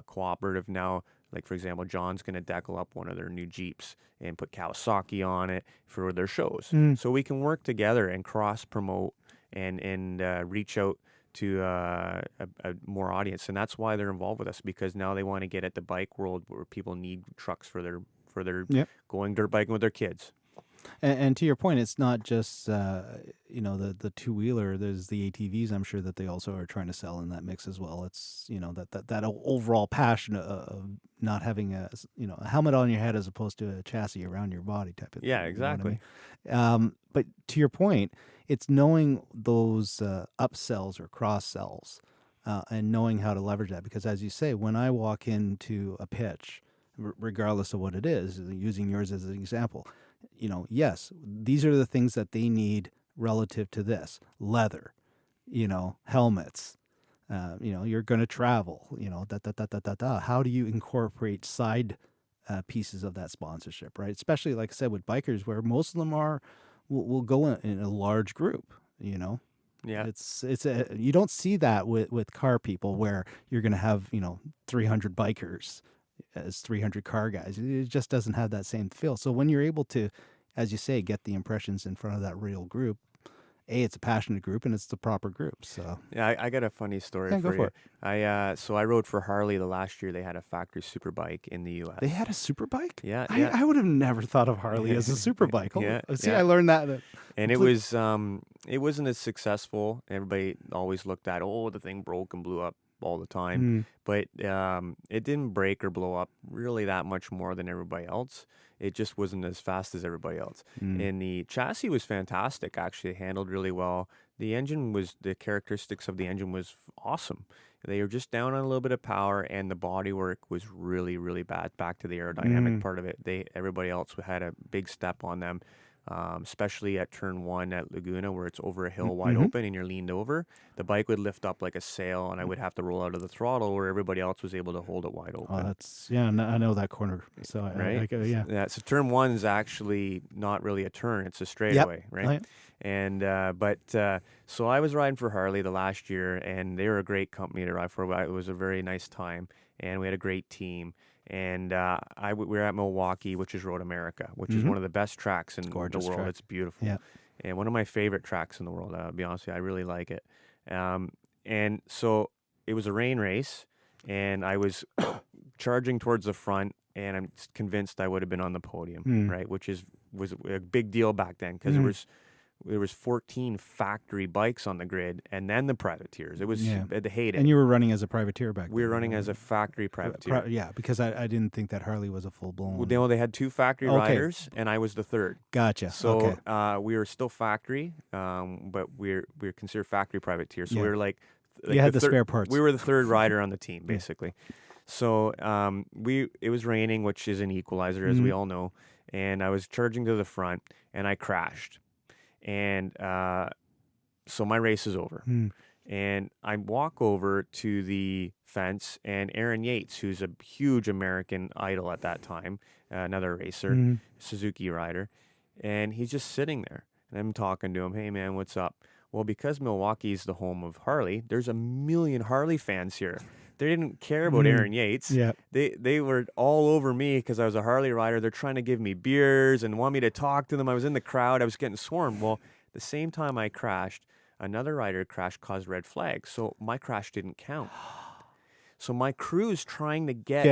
cooperative now. Like, for example, John's going to deckle up one of their new Jeeps and put Kawasaki on it for their shows. So we can work together and cross promote and reach out to a more audience. And that's why they're involved with us, because now they want to get at the bike world where people need trucks for their Yep. going dirt biking with their kids. And to your point, it's not just the two-wheeler. There's the ATVs. I'm sure that they also are trying to sell in that mix as well. It's that overall passion of not having a helmet on your head as opposed to a chassis around your body type of thing. Yeah, exactly. You know what I mean? But to your point, it's knowing those upsells or cross sells and knowing how to leverage that. Because as you say, when I walk into a pitch, regardless of what it is, using yours as an example. Yes, these are the things that they need relative to this. Leather, helmets, you're going to travel, How do you incorporate side pieces of that sponsorship, right? Especially, like I said, with bikers, where most of them will go in a large group, Yeah. You don't see that with car people where you're going to have, 300 bikers as 300 car guys. It just doesn't have that same feel. So when you're able to, as you say, get the impressions in front of that real group, it's a passionate group and it's the proper group. So yeah, I got a funny story go for for you. it. I rode for Harley the last year. They had a factory superbike in the U.S. They had a superbike? Yeah, I would have never thought of Harley as a superbike. See, I learned that. And it wasn't as successful. Everybody always looked at, the thing broke and blew up all the time, but it didn't break or blow up really that much more than everybody else. It just wasn't as fast as everybody else. And the chassis was fantastic, actually. It handled really well. The characteristics of the engine was awesome. They were just down on a little bit of power, and the bodywork was really, really bad. Back to the aerodynamic part of it, everybody else had a big step on them. Especially at turn 1 at Laguna, where it's over a hill wide open and you're leaned over. The bike would lift up like a sail, and I would have to roll out of the throttle where everybody else was able to hold it wide open. I know that corner. So right, yeah. So turn 1 is actually not really a turn; it's a straightaway, right? Oh, yeah. And so I was riding for Harley the last year, and they were a great company to ride for. It was a very nice time, and we had a great team. And we were at Milwaukee, which is Road America, which is one of the best tracks in the world. Track. It's beautiful. Yeah. And one of my favorite tracks in the world. I'll be honest with you, I really like it. And so it was a rain race, and I was charging towards the front, and I'm convinced I would have been on the podium, right? Which was a big deal back then, because there was 14 factory bikes on the grid, and then the privateers. It was at the heyday. And you were running as a privateer back then. We were running as a factory privateer. Because I didn't think that Harley was a full-blown... Well, they had 2 factory riders, and I was the third. Gotcha. So we were still factory, but we're considered factory privateer. So we were like you had the spare parts. We were the third rider on the team, basically. So it was raining, which is an equalizer, as we all know, and I was charging to the front, and I crashed. And so my race is over. And I walk over to the fence, and Aaron Yates, who's a huge American idol at that time, another racer, Suzuki rider, and he's just sitting there. And I'm talking to him, "Hey, man, what's up?" Well, because Milwaukee is the home of Harley, there's a million Harley fans here. They didn't care about Aaron Yates. Yeah. They were all over me because I was a Harley rider. They're trying to give me beers and want me to talk to them. I was in the crowd. I was getting swarmed. Well, the same time I crashed, another rider crashed, caused red flag. So my crash didn't count. So my crew's trying to get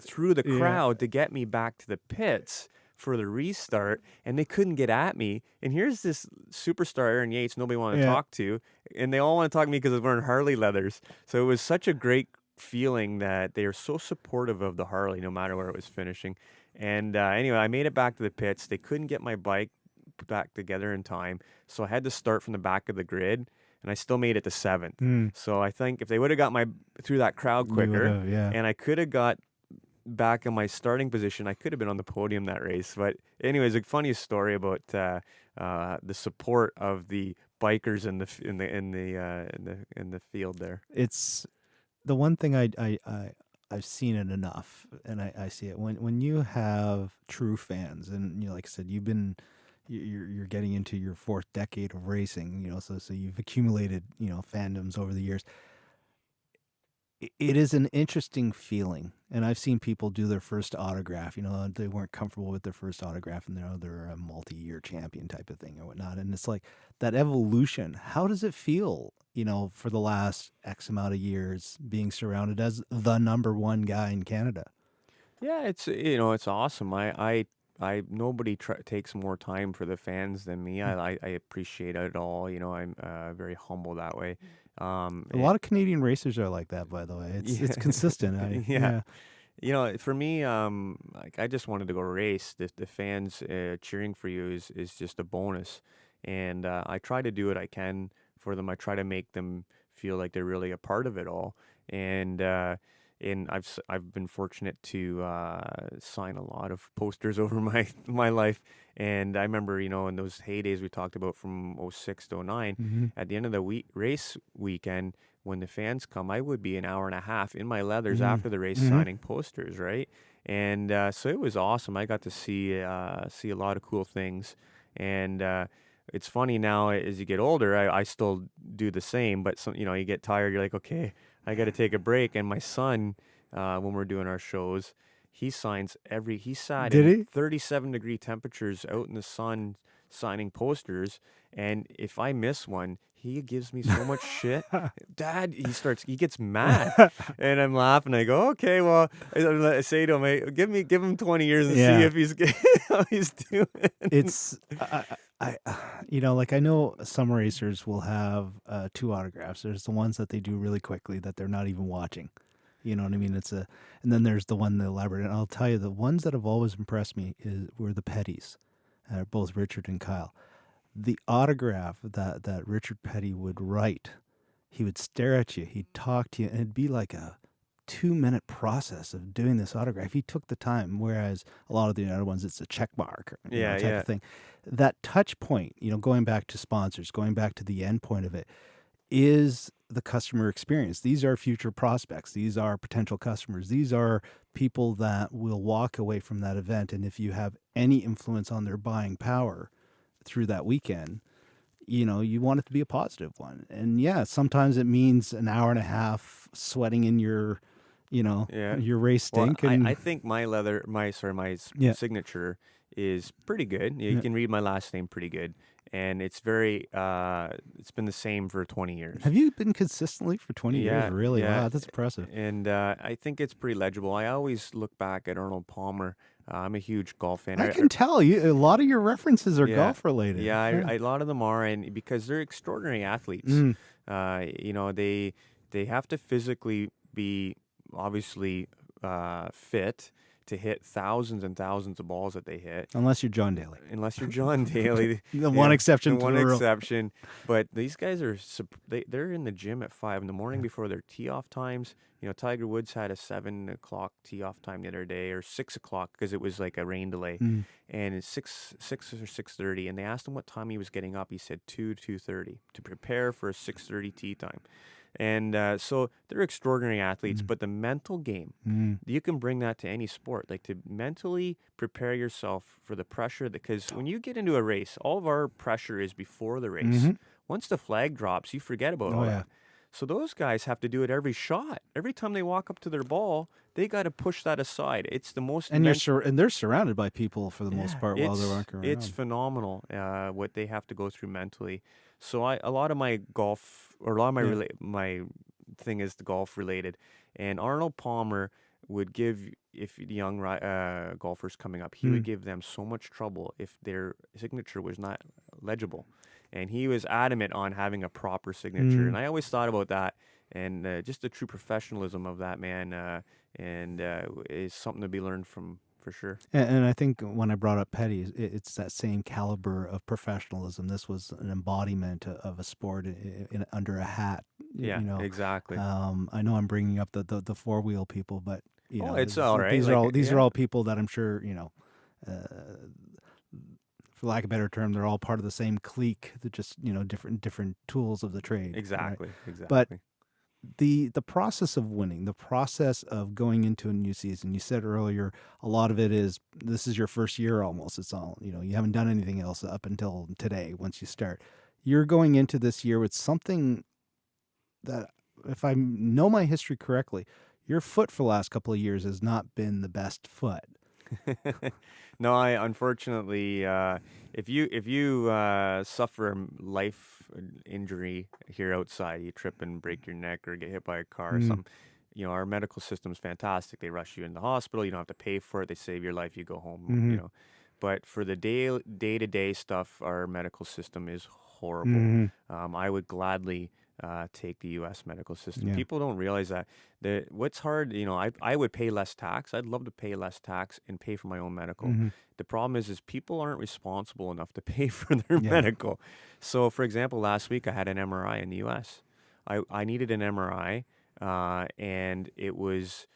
through the crowd to get me back to the pits for the restart, and they couldn't get at me. And here's this superstar, Aaron Yates, nobody wanted to talk to, and they all want to talk to me because I was wearing Harley leathers. So it was such a great feeling that they are so supportive of the Harley, no matter where it was finishing. And anyway, I made it back to the pits. They couldn't get my bike back together in time, so I had to start from the back of the grid, and I still made it to 7th. So I think if they would have got through that crowd quicker, and I could have got back in my starting position, I could have been on the podium that race. But anyways, a funny story about the support of the bikers in the field there. It's the one thing I've seen it enough, and I see it when you have true fans, and like I said, you're getting into your 4th decade of racing, so you've accumulated fandoms over the years. It is an interesting feeling, and I've seen people do their first autograph. They weren't comfortable with their first autograph, and they're a multi-year champion type of thing or whatnot. And it's like that evolution. How does it feel? For the last X amount of years, being surrounded as the number one guy in Canada. Yeah, it's awesome. Nobody takes more time for the fans than me. I appreciate it all. I'm very humble that way. A lot of Canadian racers are like that, by the way. It's consistent. Yeah. Yeah. For me, like I just wanted to go race. The fans cheering for you is just a bonus, and I try to do what I can for them. I try to make them feel like they're really a part of it all, and I've been fortunate to sign a lot of posters over my life. And I remember, in those heydays we talked about from '06 to '09, Mm-hmm. at the end of the race weekend, when the fans come, I would be an hour and a half in my leathers Mm-hmm. after the race Mm-hmm. signing posters, right? And so it was awesome. I got to see a lot of cool things, and it's funny now as you get older. I still do the same, but you get tired. You're like, okay, I got to take a break. And my son, when we're doing our shows, he sat Did in he? 37-degree temperatures out in the sun signing posters. And if I miss one, he gives me so much shit. Dad, he gets mad. And I'm laughing. I go, okay, well, I say to him, hey, give him 20 years and Yeah. see if how he's doing. It's like I know some racers will have two autographs. There's the ones that they do really quickly that they're not even watching. You know what I mean? And then there's the one, the elaborate. And I'll tell you, the ones that have always impressed me were the Petties, both Richard and Kyle. The autograph that Richard Petty would write, he would stare at you, he'd talk to you, and it'd be like a 2-minute process of doing this autograph. He took the time, whereas a lot of the other ones, it's a check mark, type of thing. That touch point, going back to sponsors, going back to the end point of it, is the customer experience. These are future prospects. These are potential customers. These are people that will walk away from that event. And if you have any influence on their buying power through that weekend, you want it to be a positive one. And yeah, sometimes it means an hour and a half sweating in your, your race stink. Well, and I think my signature is pretty good. You can read my last name pretty good. And it's very, it's been the same for 20 years. Have you been consistently for 20 years? Really? Yeah. Wow, that's impressive. And I think it's pretty legible. I always look back at Arnold Palmer. I'm a huge golf fan. I can tell you, a lot of your references are golf related. Yeah, a lot of them are, and because they're extraordinary athletes. They have to physically be obviously fit to hit thousands and thousands of balls that they hit. Unless you're John Daly. The one exception. One exception. But these guys they're in the gym at 5 a.m. before their tee off times. Tiger Woods had a 7 o'clock tee off time the other day, or 6 o'clock because it was like a rain delay, and it's 6 or 6:30. And they asked him what time he was getting up. He said 2:30 to prepare for a 6:30 tee time. And so they're extraordinary athletes, but the mental game, you can bring that to any sport, like to mentally prepare yourself for the pressure. Because when you get into a race, all of our pressure is before the race. Once the flag drops, you forget about all that. So those guys have to do it every shot. Every time they walk up to their ball, they got to push that aside. It's the most... And they're surrounded by people for the most part while they're walking around. It's phenomenal what they have to go through mentally. So a lot of my golf, or a lot of my thing is the golf related. And Arnold Palmer would give, if young golfers coming up, he would give them so much trouble if their signature was not legible. And he was adamant on having a proper signature. And I always thought about that, and just the true professionalism of that man, is something to be learned from, for sure. And I think when I brought up Petty, it's that same caliber of professionalism. This was an embodiment of a sport under a hat. Yeah, exactly. I know I'm bringing up the four-wheel people, but it's all right. These are all people that I'm sure for lack of a better term, they're all part of the same clique. They're just different tools of the trade. Exactly. Right? Exactly. But the process of winning, the process of going into a new season, you said earlier, a lot of it is, this is your first year almost. It's all, you haven't done anything else up until today once you start. You're going into this year with something that if I know my history correctly, your foot for the last couple of years has not been the best foot. No, I unfortunately, if you suffer a life injury here outside, you trip and break your neck or get hit by a car or Mm. something, our medical system's fantastic. They rush you in the hospital. You don't have to pay for it. They save your life. You go home. Hmm. But for the day-to-day stuff, our medical system is horrible. Hmm. I would gladly take the U.S. medical system. Yeah. People don't realize that. What's hard, I would pay less tax. I'd love to pay less tax and pay for my own medical. Hmm. The problem is people aren't responsible enough to pay for their Yeah. medical. So, for example, last week I had an MRI in the U.S. I needed an MRI, and it was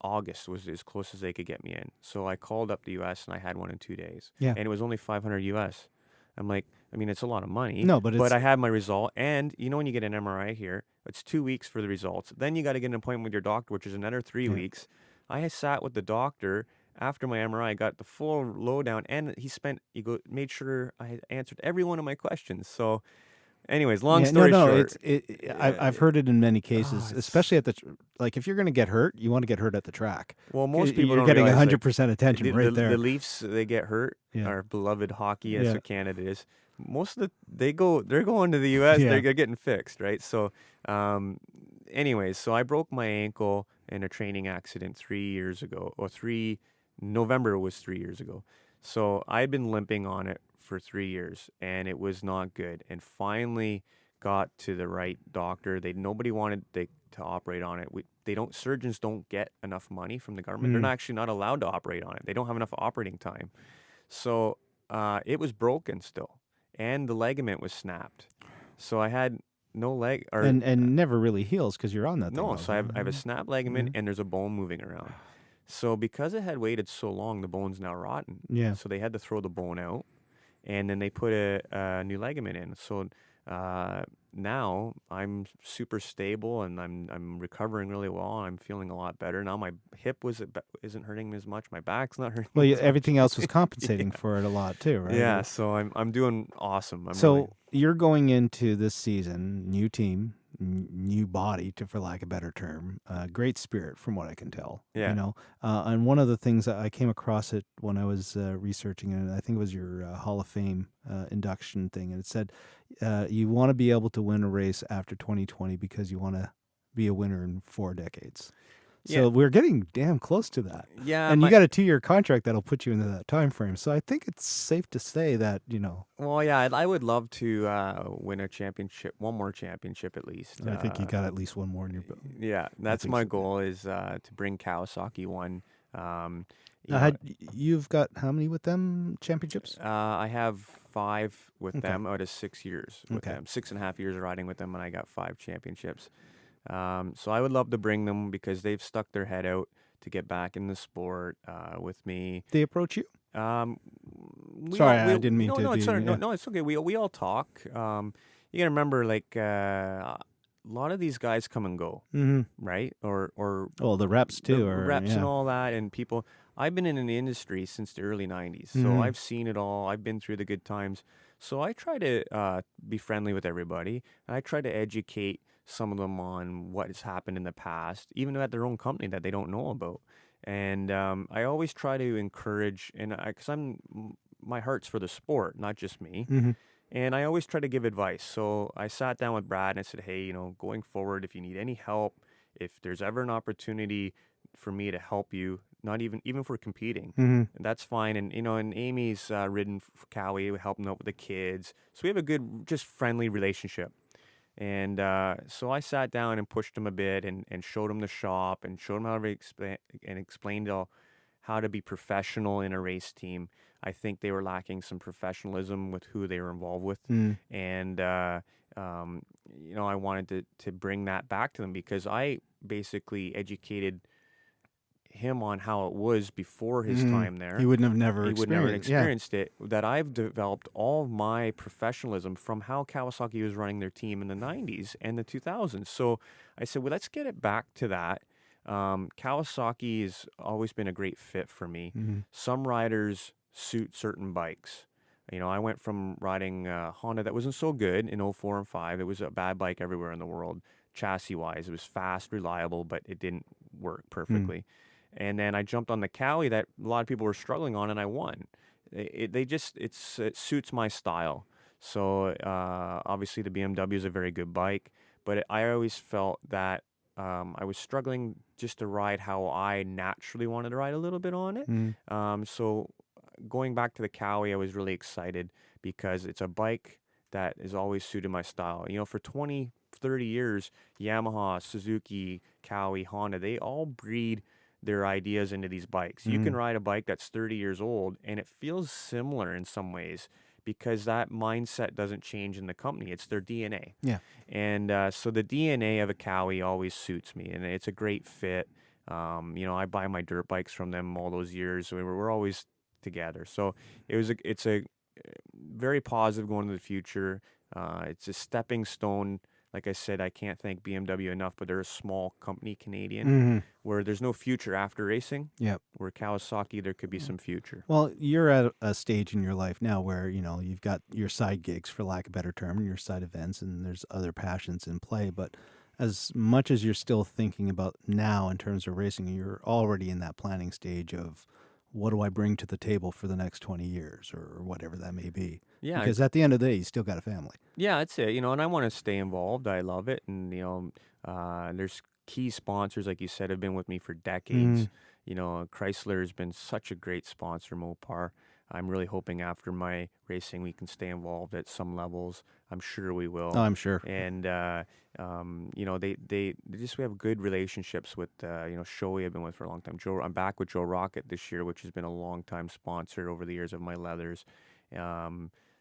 August was as close as they could get me in. So I called up the U.S. and I had one in 2 days. Yeah. And it was only 500 U.S. I'm like, I mean, it's a lot of money. No, but it's I had my result. And when you get an MRI here, it's 2 weeks for the results. Then you got to get an appointment with your doctor, which is another 3 Yeah. weeks. I sat with the doctor after my MRI, got the full lowdown, and made sure I had answered every one of my questions. So, anyways, long story short, I've heard it in many oh, cases, it's especially at like if you're going to get hurt, you want to get hurt at the track. well, most people You're don't getting realize, like, 100% attention right there. the Leafs, they get hurt. Yeah. Our beloved hockey, as Yeah. what Canada is. Most of they're going to the U.S. Yeah. They're getting fixed, right? So, anyways, so I broke my ankle in a training accident 3 years ago, or November was 3 years ago. So I'd been limping on it for 3 years, and it was not good. And finally got to the right doctor. Nobody wanted to operate on it. Surgeons don't get enough money from the government. They're actually not allowed to operate on it. They don't have enough operating time. So it was broken still, and the ligament was snapped. So I had no leg, or And never really heals because you're on that thing. no. all the So I have time. a snapped ligament, and there's a bone moving around. So because it had waited so long, the bone's now rotten. Yeah. So they had to throw the bone out, and then they put a new ligament in. So now I'm super stable, and I'm recovering really well. I'm feeling a lot better now. My hip isn't hurting me as much. My back's not hurting. Well, me as everything much. else was compensating for it a lot too, right? Yeah. So I'm doing awesome. So you're going into this season, new team, new body, for lack of a better term, great spirit from what I can tell. Yeah. And one of the things that I came across it when I was researching it, I think it was your Hall of Fame induction thing, and it said you want to be able to win a race after 2020 because you want to be a winner in 4 decades. So Yeah. we're getting damn close to that. Yeah. And you got a 2-year contract that'll put you into that time frame. So I think it's safe to say that, Well, yeah, I would love to win a championship, one more championship at least. I think you got at least one more in your book. Yeah, that's think my so. goal is to bring Kawasaki one. You've got how many with them championships? I have 5 with Okay. them out of 6 years with Okay. them. 6.5 years riding with them, and I got 5 championships. So I would love to bring them because they've stuck their head out to get back in the sport with me. They approach you? We Sorry, all- I didn't mean no, to No, it's do- all right. yeah. No, it's okay. We all talk. You gotta remember, like a lot of these guys come and go, Mm-hmm. right? Or Well, the reps too, the or reps yeah. and all that, and people. I've been in the industry since the early '90s, so Mhm. I've seen it all. I've been through the good times, so I try to be friendly with everybody, and I try to educate some of them on what has happened in the past, even at their own company that they don't know about. And I always try to encourage, and because my heart's for the sport, not just me. Mhm. And I always try to give advice. So I sat down with Brad and I said, hey, going forward, if you need any help, if there's ever an opportunity for me to help you, not even if we're competing, Mhm. that's fine. And and Amy's ridden for Cowie, helping out with the kids, so we have a good, just friendly relationship. And so I sat down and pushed him a bit, and showed him the shop, and showed him how to explained how to be professional in a race team. I think they were lacking some professionalism with who they were involved with, Mm. and I wanted to bring that back to them because I basically educated him on how it was before his Mhm. time there. He would never He would never have experienced. experienced it. That I've developed all of my professionalism from how Kawasaki was running their team in the 90s and the 2000s. So I said, well, let's get it back to that. Kawasaki has always been a great fit for me. Mhm. Some riders suit certain bikes. I went from riding Honda that wasn't so good in 04 and 05. It was a bad bike everywhere in the world, chassis-wise. It was fast, reliable, but it didn't work perfectly. And then I jumped on the Cowie that a lot of people were struggling on, and I won. It suits my style. So obviously the BMW is a very good bike, but I always felt that I was struggling just to ride how I naturally wanted to ride a little bit on it. So going back to the Cowie, I was really excited because it's a bike that is always suited my style. You know, for 20, 30 years, Yamaha, Suzuki, Cowie, Honda, they all breed their ideas into these bikes. You can ride a bike that's 30 years old and it feels similar in some ways because that mindset doesn't change in the company. It's their DNA. Yeah. And so the DNA of a Cowie always suits me, and it's a great fit. You know, I buy my dirt bikes from them all those years. So we're always together. So it's a very positive going to the future. It's a stepping stone. Like I said, I can't thank BMW enough, but they're a small company, Canadian, where there's no future after racing. Yep. Where Kawasaki, there could be some future. Well, you're at a stage in your life now where, you know, you've got your side gigs, for lack of a better term, and your side events, and there's other passions in play. But as much as you're still thinking about now in terms of racing, you're already in that planning stage of what do I bring to the table for the next 20 years or whatever that may be. Yeah, Because at the end of the day, you still got a family. yeah, that's it. You know, and I want to stay involved. I love it, and you know, there's key sponsors, like you said, have been with me for decades. You know, Chrysler has been such a great sponsor, Mopar. I'm really hoping after my racing we can stay involved at some levels. I'm sure we will. Oh, I'm sure. And you know, they just we have good relationships with you know, Shoei I've been with for a long time. I'm back with Joe Rocket this year, which has been a long time sponsor over the years of my leathers.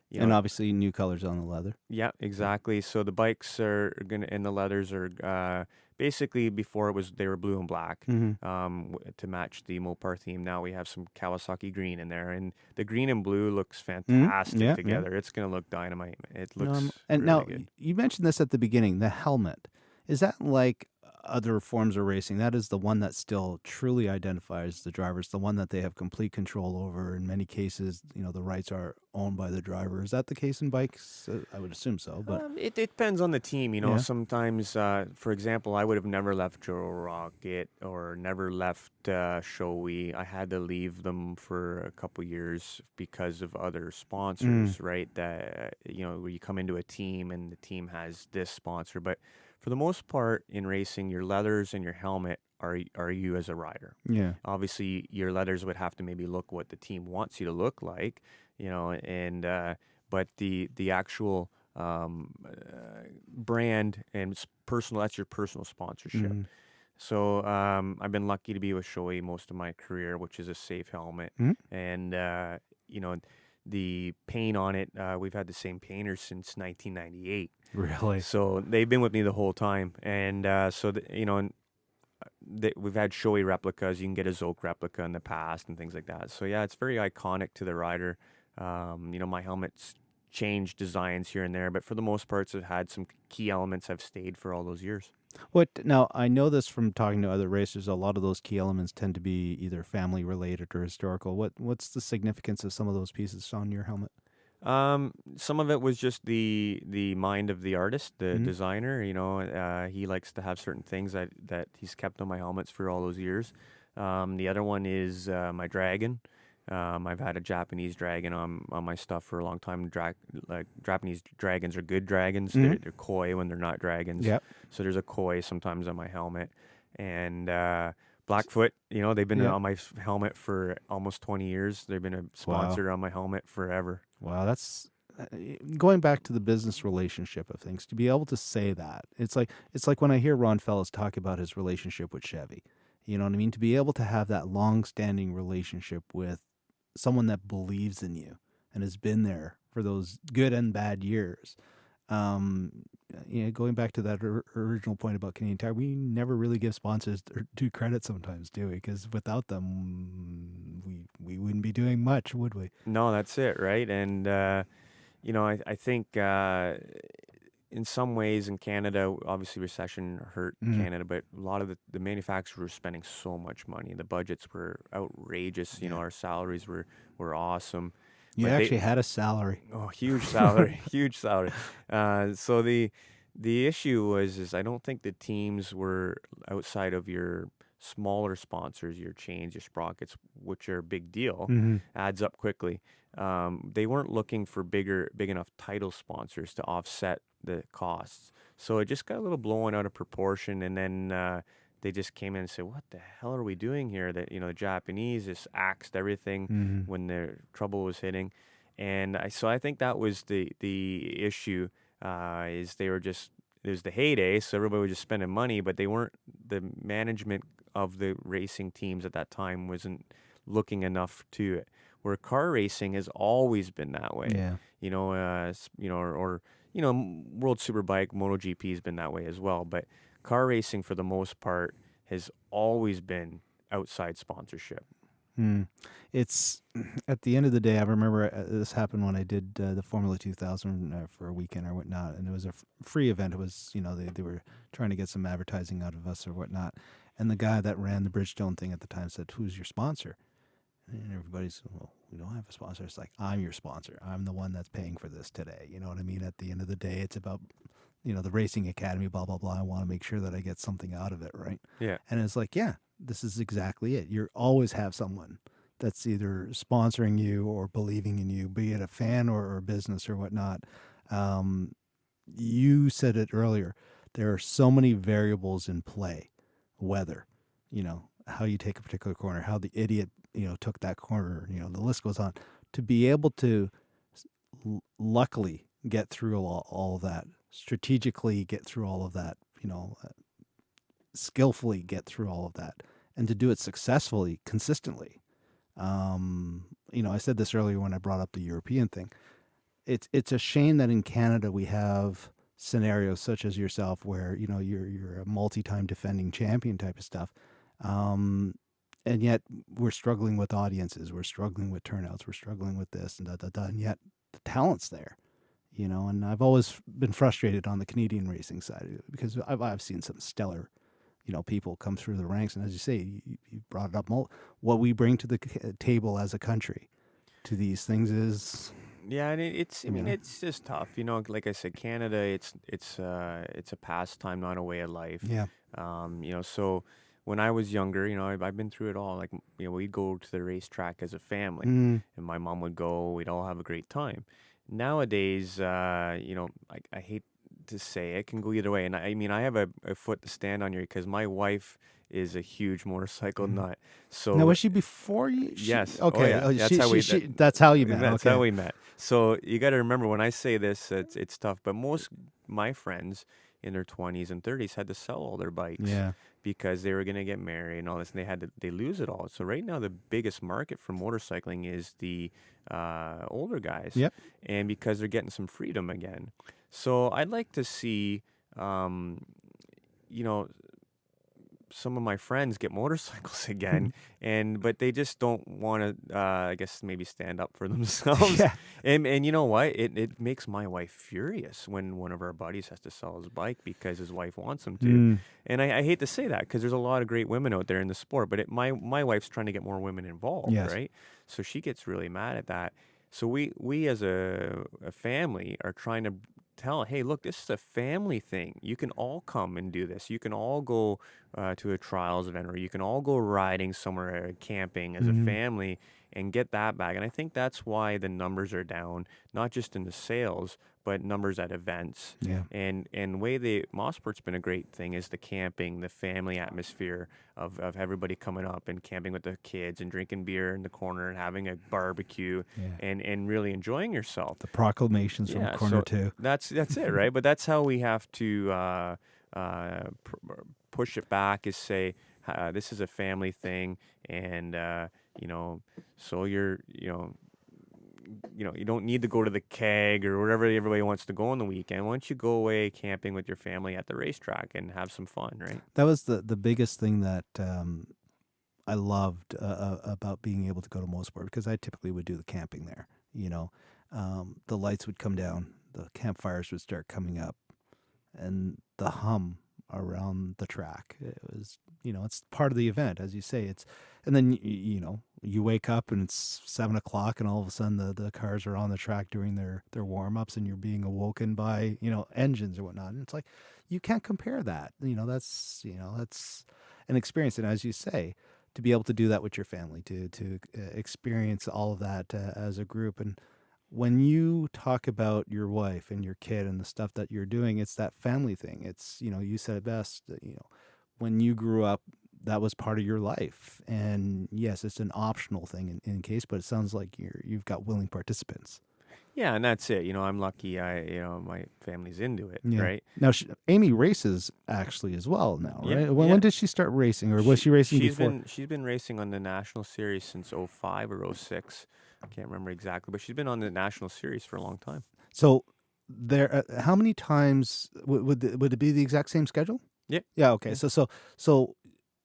You And know, obviously new colors on the leather. yeah, exactly. So the bikes are gonna, and the leathers are basically before they were blue and black to match the Mopar theme. Now we have some Kawasaki green in there, and the green and blue looks fantastic Yeah, together. It's gonna look dynamite. It No, looks and really now good. you mentioned this at the beginning, the helmet. Is that like other forms of racing? That is the one that still truly identifies the drivers, the one that they have complete control over. In many cases, you know, the rights are owned by the driver. Is that the case in bikes? I would assume so, but It depends on the team, you know. yeah. Sometimes, for example, I would have never left Joe Rocket or never left Shoei. I had to leave them for a couple years because of other sponsors, right? That you know, where you come into a team and the team has this sponsor, but for the most part in racing, your leathers and your helmet are you as a rider. Yeah. Obviously, your leathers would have to maybe look what the team wants you to look like, you know, and but the actual brand and personal, that's your personal sponsorship. So I've been lucky to be with Shoei most of my career, which is a safe helmet, and you know, the paint on it, we've had the same painter since 1998. Really? So they've been with me the whole time, and you know, and we've had Shoei replicas. You can get a Szoke replica in the past and things like that. So yeah, it's very iconic to the rider. You know, my helmets changed designs here and there, but for the most part, it's had some key elements have stayed for all those years. What now? I know this from talking to other racers. A lot of those key elements tend to be either family related or historical. What's the significance of some of those pieces on your helmet? Some of it was just the mind of the artist, the designer. You know, he likes to have certain things that he's kept on my helmets for all those years. The other one is my dragon. I've had a Japanese dragon on my stuff for a long time. Like Japanese dragons are good dragons. They're koi when they're not dragons. Yep. So there's a koi sometimes on my helmet. And Blackfoot, you know, they've been Yep. on my helmet for almost 20 years. They've been a sponsor on my helmet forever. Wow, that's going back to the business relationship of things. To be able to say that, it's like when I hear Ron Fellows talk about his relationship with Chevy. You know what I mean? To be able to have that long-standing relationship with someone that believes in you and has been there for those good and bad years. You know, going back to that original point about Canadian Tire, we never really give sponsors due credit sometimes, do we? Because without them, we wouldn't be doing much, would we? No, that's it, right? And you know, I think in some ways in Canada, obviously recession hurt Canada, but a lot of the manufacturers were spending so much money. The budgets were outrageous. You know, our salaries were awesome. You But actually had a salary. huge salary, huge salary. So The issue is I don't think the teams were outside of your smaller sponsors, your chains, your sprockets, which are a big deal, Hmm. adds up quickly. They weren't looking for big enough title sponsors to offset the costs. So it just got a little blown out of proportion, and then they just came in and said, "What the hell are we doing here?" That the Japanese just axed everything Hmm. when their trouble was hitting, and I think that was the issue. Is they were just it was the heyday, so everybody was just spending money, but they weren't the management of the racing teams at that time wasn't looking enough to it. Where car racing has always been that way, Yeah. World Superbike, MotoGP has been that way as well. But car racing, for the most part, has always been outside sponsorship. Mm. It's at the end of the day. I remember this happened when I did the Formula 2000 for a weekend or whatnot, and it was a free event. It was they were trying to get some advertising out of us or whatnot, and the guy that ran the Bridgestone thing at the time said, "Who's your sponsor?" And everybody's, "Well, we don't have a sponsor." It's like, "I'm your sponsor. I'm the one that's paying for this today." You know what I mean? At the end of the day, it's about the racing academy, blah blah blah. I want to make sure that I get something out of it, right? Yeah. And it's like, yeah, this is exactly it. You always have someone that's either sponsoring you or believing in you, be it a fan or a business or whatnot. Um, you said it earlier. There are so many variables in play. Weather, how you take a particular corner, how the idiot, took that corner. The list goes on. To be able to luckily get through all of that, strategically get through all of that, skillfully get through all of that, and to do it successfully, consistently. I said this earlier when I brought up the European thing. It's a shame that in Canada we have scenarios such as yourself where you're a multi-time defending champion type of stuff, and yet we're struggling with audiences, we're struggling with turnouts, we're struggling with this and da da da, and yet the talent's there. And I've always been frustrated on the Canadian racing side of it because I've seen some stellar people come through the ranks. And as you say, you brought it up, what we bring to the table as a country to these things is, Yeah, and it's I mean yeah, it's just tough. Like I said, Canada, it's a pastime, not a way of life. yeah, So when I was younger, I've been through it all. Like, we'd go to the racetrack as a family, mm, and my mom would go. We'd all have a great time. Nowadays, I hate to say it can go either way. And I mean, I have a foot to stand on here because my wife is a huge motorcycle mm. nut. Now, So was she before you? yes. Oh Okay. yeah. Oh, That's how that's how you met. that's how Okay. we met. So you got to remember when I say this, it's tough. But most my friends in their 20s and 30s had to sell all their bikes Yeah. because they were going to get married and all this, and they lose it all. So right now the biggest market for motorcycling is the older guys, Yep. and because they're getting some freedom again. So I'd like to see. You know, some of my friends get motorcycles again, but they just don't want to. I guess maybe stand up for themselves. Yeah. And you know what? It makes my wife furious when one of our buddies has to sell his bike because his wife wants him to. Mm, And I hate to say that because there's a lot of great women out there in the sport, but my wife's trying to get more women involved, yes. right? So she gets really mad at that. So we as a family are trying to tell, hey, look, this is a family thing. You can all come and do this. You can all go to a trials event, or you can all go riding somewhere, camping as a Hmm. family, and get that back. And I think that's why the numbers are down, not just in the sales, but numbers at events. Yeah. And way the Mossport's been a great thing is the camping, the family atmosphere of everybody coming up and camping with the kids and drinking beer in the corner and having a barbecue Yeah. and really enjoying yourself. The proclamations from Yeah, corner so two. that's it, right? But that's how we have to push it back. Is say this is a family thing, and so you don't need to go to the keg or wherever everybody wants to go on the weekend. Why don't you go away camping with your family at the racetrack and have some fun, right? That was the biggest thing that I loved about being able to go to Mosport, because I typically would do the camping there. The lights would come down, the campfires would start coming up, and the hum around the track. It was, it's part of the event, as you say. And then you wake up and it's 7 o'clock, and all of a sudden the cars are on the track doing their warm ups, and you're being awoken by engines or whatnot. And it's like you can't compare that. That's an experience, and as you say, to be able to do that with your family, to experience all of that as a group. And when you talk about your wife and your kid and the stuff that you're doing, it's that family thing. It's, you said it best, when you grew up, that was part of your life. And yes, it's an optional thing in case, but it sounds like you've got willing participants. Yeah, and that's it. I'm lucky. My family's into it, Yeah. right? Now, Amy races actually as well now, Yeah, right? When did she start racing, or was she racing before? She's been racing on the national series since '05 or '06. I can't remember exactly, but she's been on the national series for a long time. So there, how many times would it be the exact same schedule? Yeah. Yeah. Okay. Yeah. So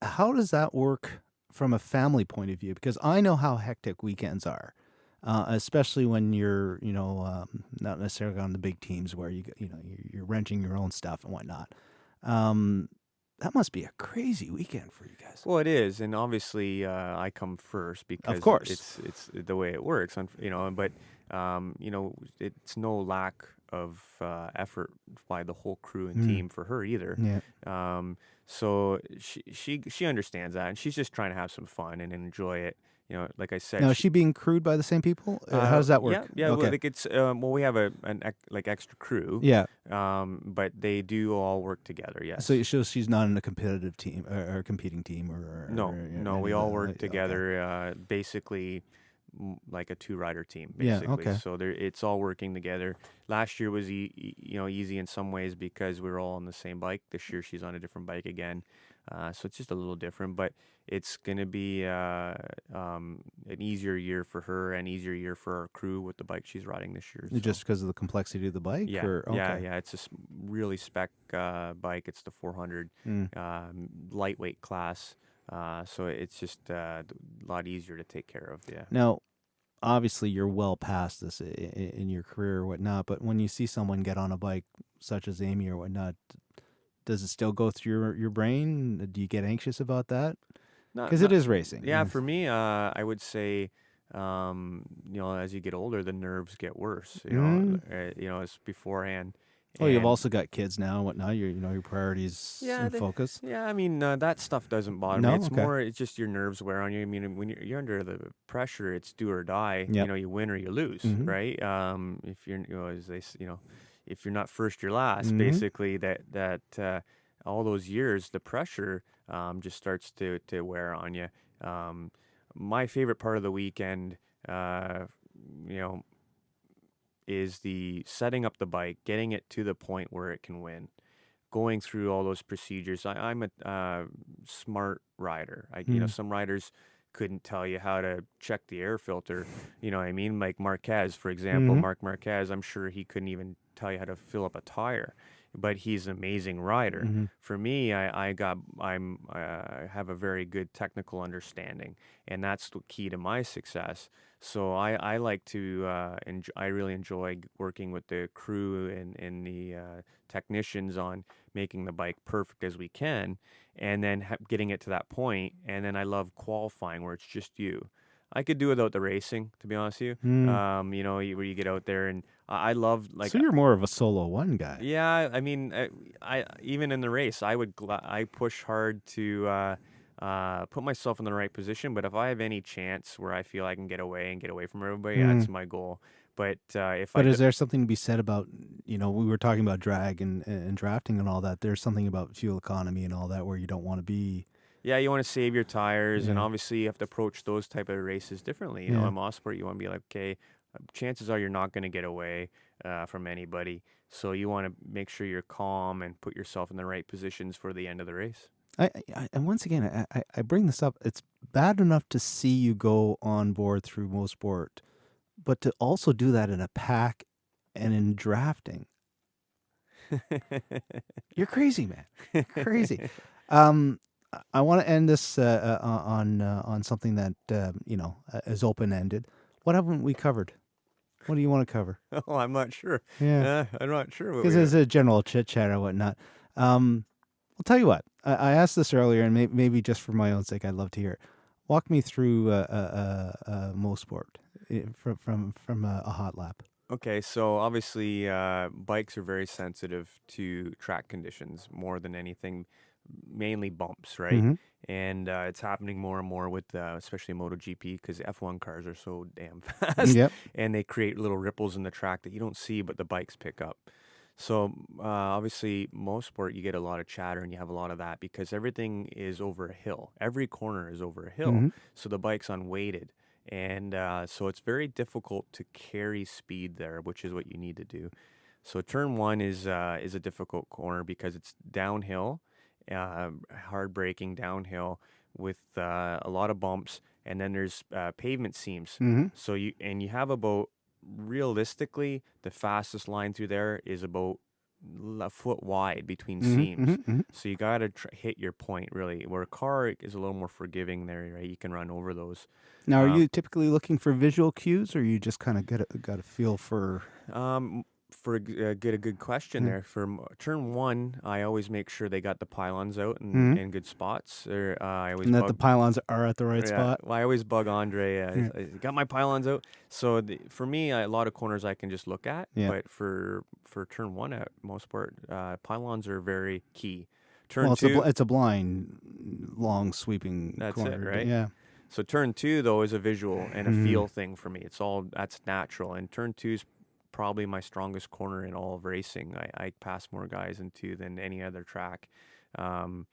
how does that work from a family point of view? Because I know how hectic weekends are, especially when you're, not necessarily on the big teams where you're renting your own stuff and whatnot. That must be a crazy weekend for you guys. Well, it is, and obviously I come first because Of course. it's the way it works. But it's no lack of effort by the whole crew and team for her either. Yeah. So she understands that, and she's just trying to have some fun and enjoy it. Like I said. Now, is she being crewed by the same people? How does that work? Yeah. Okay. Well, like it's we have an extra crew. Yeah. But they do all work together. Yes. So she's not in a competitive team or competing team or No. We all work together. Basically, like a 2-rider team. Basically. Yeah. Okay. So it's all working together. Last year was easy in some ways because we were all on the same bike. This year she's on a different bike again. So it's just a little different, but it's going to be an easier year for her and easier year for our crew with the bike she's riding this year. So. Just because of the complexity of the bike? Yeah, Okay. yeah. It's a really spec bike. It's the 400 lightweight class. So it's just a lot easier to take care of. Yeah. Now, obviously, you're well past this in your career or whatnot, but when you see someone get on a bike such as Amy or whatnot, does it still go through your brain? Do you get anxious about that? Because it is racing. Yeah, for me, I would say, as you get older, the nerves get worse. As beforehand. Oh, you've also got kids now and whatnot. Your priorities and focus. Yeah, I mean that stuff doesn't bother me. It's more, it's just your nerves wear on you. I mean, when you're under the pressure, it's do or die. Yep. You win or you lose, right? If you're, as they, if you're not first, you're last. Basically, that all those years, the pressure just starts to wear on you. My favorite part of the weekend, is the setting up the bike, getting it to the point where it can win, going through all those procedures. I'm a smart rider. Some riders couldn't tell you how to check the air filter. You know what I mean? Like Marquez, for example, Marc Marquez, I'm sure he couldn't even tell you how to fill up a tire, but he's an amazing rider. For me, I have a very good technical understanding, and that's the key to my success. So I like to, I really enjoy working with the crew and the technicians on making the bike perfect as we can, and then getting it to that point. And then I love qualifying where it's just you. I could do without the racing, to be honest with you. Where you get out there, and I love So you're more of a solo one guy. Yeah, I mean, I even in the race, I push hard to put myself in the right position. But if I have any chance where I feel I can get away from everybody, that's my goal. But is there something to be said about, we were talking about drag and drafting and all that. There's something about fuel economy and all that where you don't want to be. Yeah, you want to save your tires, and obviously you have to approach those type of races differently. In Mosport, you want to be like, okay, chances are you're not going to get away from anybody. So you want to make sure you're calm and put yourself in the right positions for the end of the race. And once again, I bring this up. It's bad enough to see you go on board through Mosport, but to also do that in a pack and in drafting. You're crazy, man. Crazy. I want to end this on something that is open ended. What haven't we covered? What do you want to cover? Oh, I'm not sure. Yeah, I'm not sure. Because it's a general chit chat or whatnot. I'll tell you what. I asked this earlier, and maybe just for my own sake, I'd love to hear it. Walk me through Mosport from a hot lap. Okay, so obviously, bikes are very sensitive to track conditions more than anything, mainly bumps, right? Mm-hmm. And it's happening more and more with, especially MotoGP, because F1 cars are so damn fast, Yep. and they create little ripples in the track that you don't see, but the bikes pick up. So obviously, most sport you get a lot of chatter and you have a lot of that because everything is over a hill. Every corner is over a hill, Mm-hmm. so the bike's unweighted, and so it's very difficult to carry speed there, which is what you need to do. So turn one is a difficult corner because it's downhill, hard braking downhill with a lot of bumps, and then there's pavement seams. Mm-hmm. So you have about realistically the fastest line through there is about a foot wide between Mm-hmm. seams. Mm-hmm. So you got to hit your point really. Where a car is a little more forgiving there, right? You can run over those. Now, are Um, you typically looking for visual cues, or you just kind of got a feel for? for get a good question Yeah. there. For turn one, I always make sure they got the pylons out Mm-hmm. in good spots. Or I always And that the bug. pylons are at the right Yeah, spot. well, I always bug Andre. Yeah. I got my pylons out. So for me, a lot of corners I can just look at. Yeah. But for turn one at most part, pylons are very key. Turn Well, two, it's a blind, long sweeping that's it, corner. right? Yeah. So turn two though is a visual and a Mhm. feel thing for me. That's natural. And turn two is probably my strongest corner in all of racing. I pass more guys in two than any other track. Um,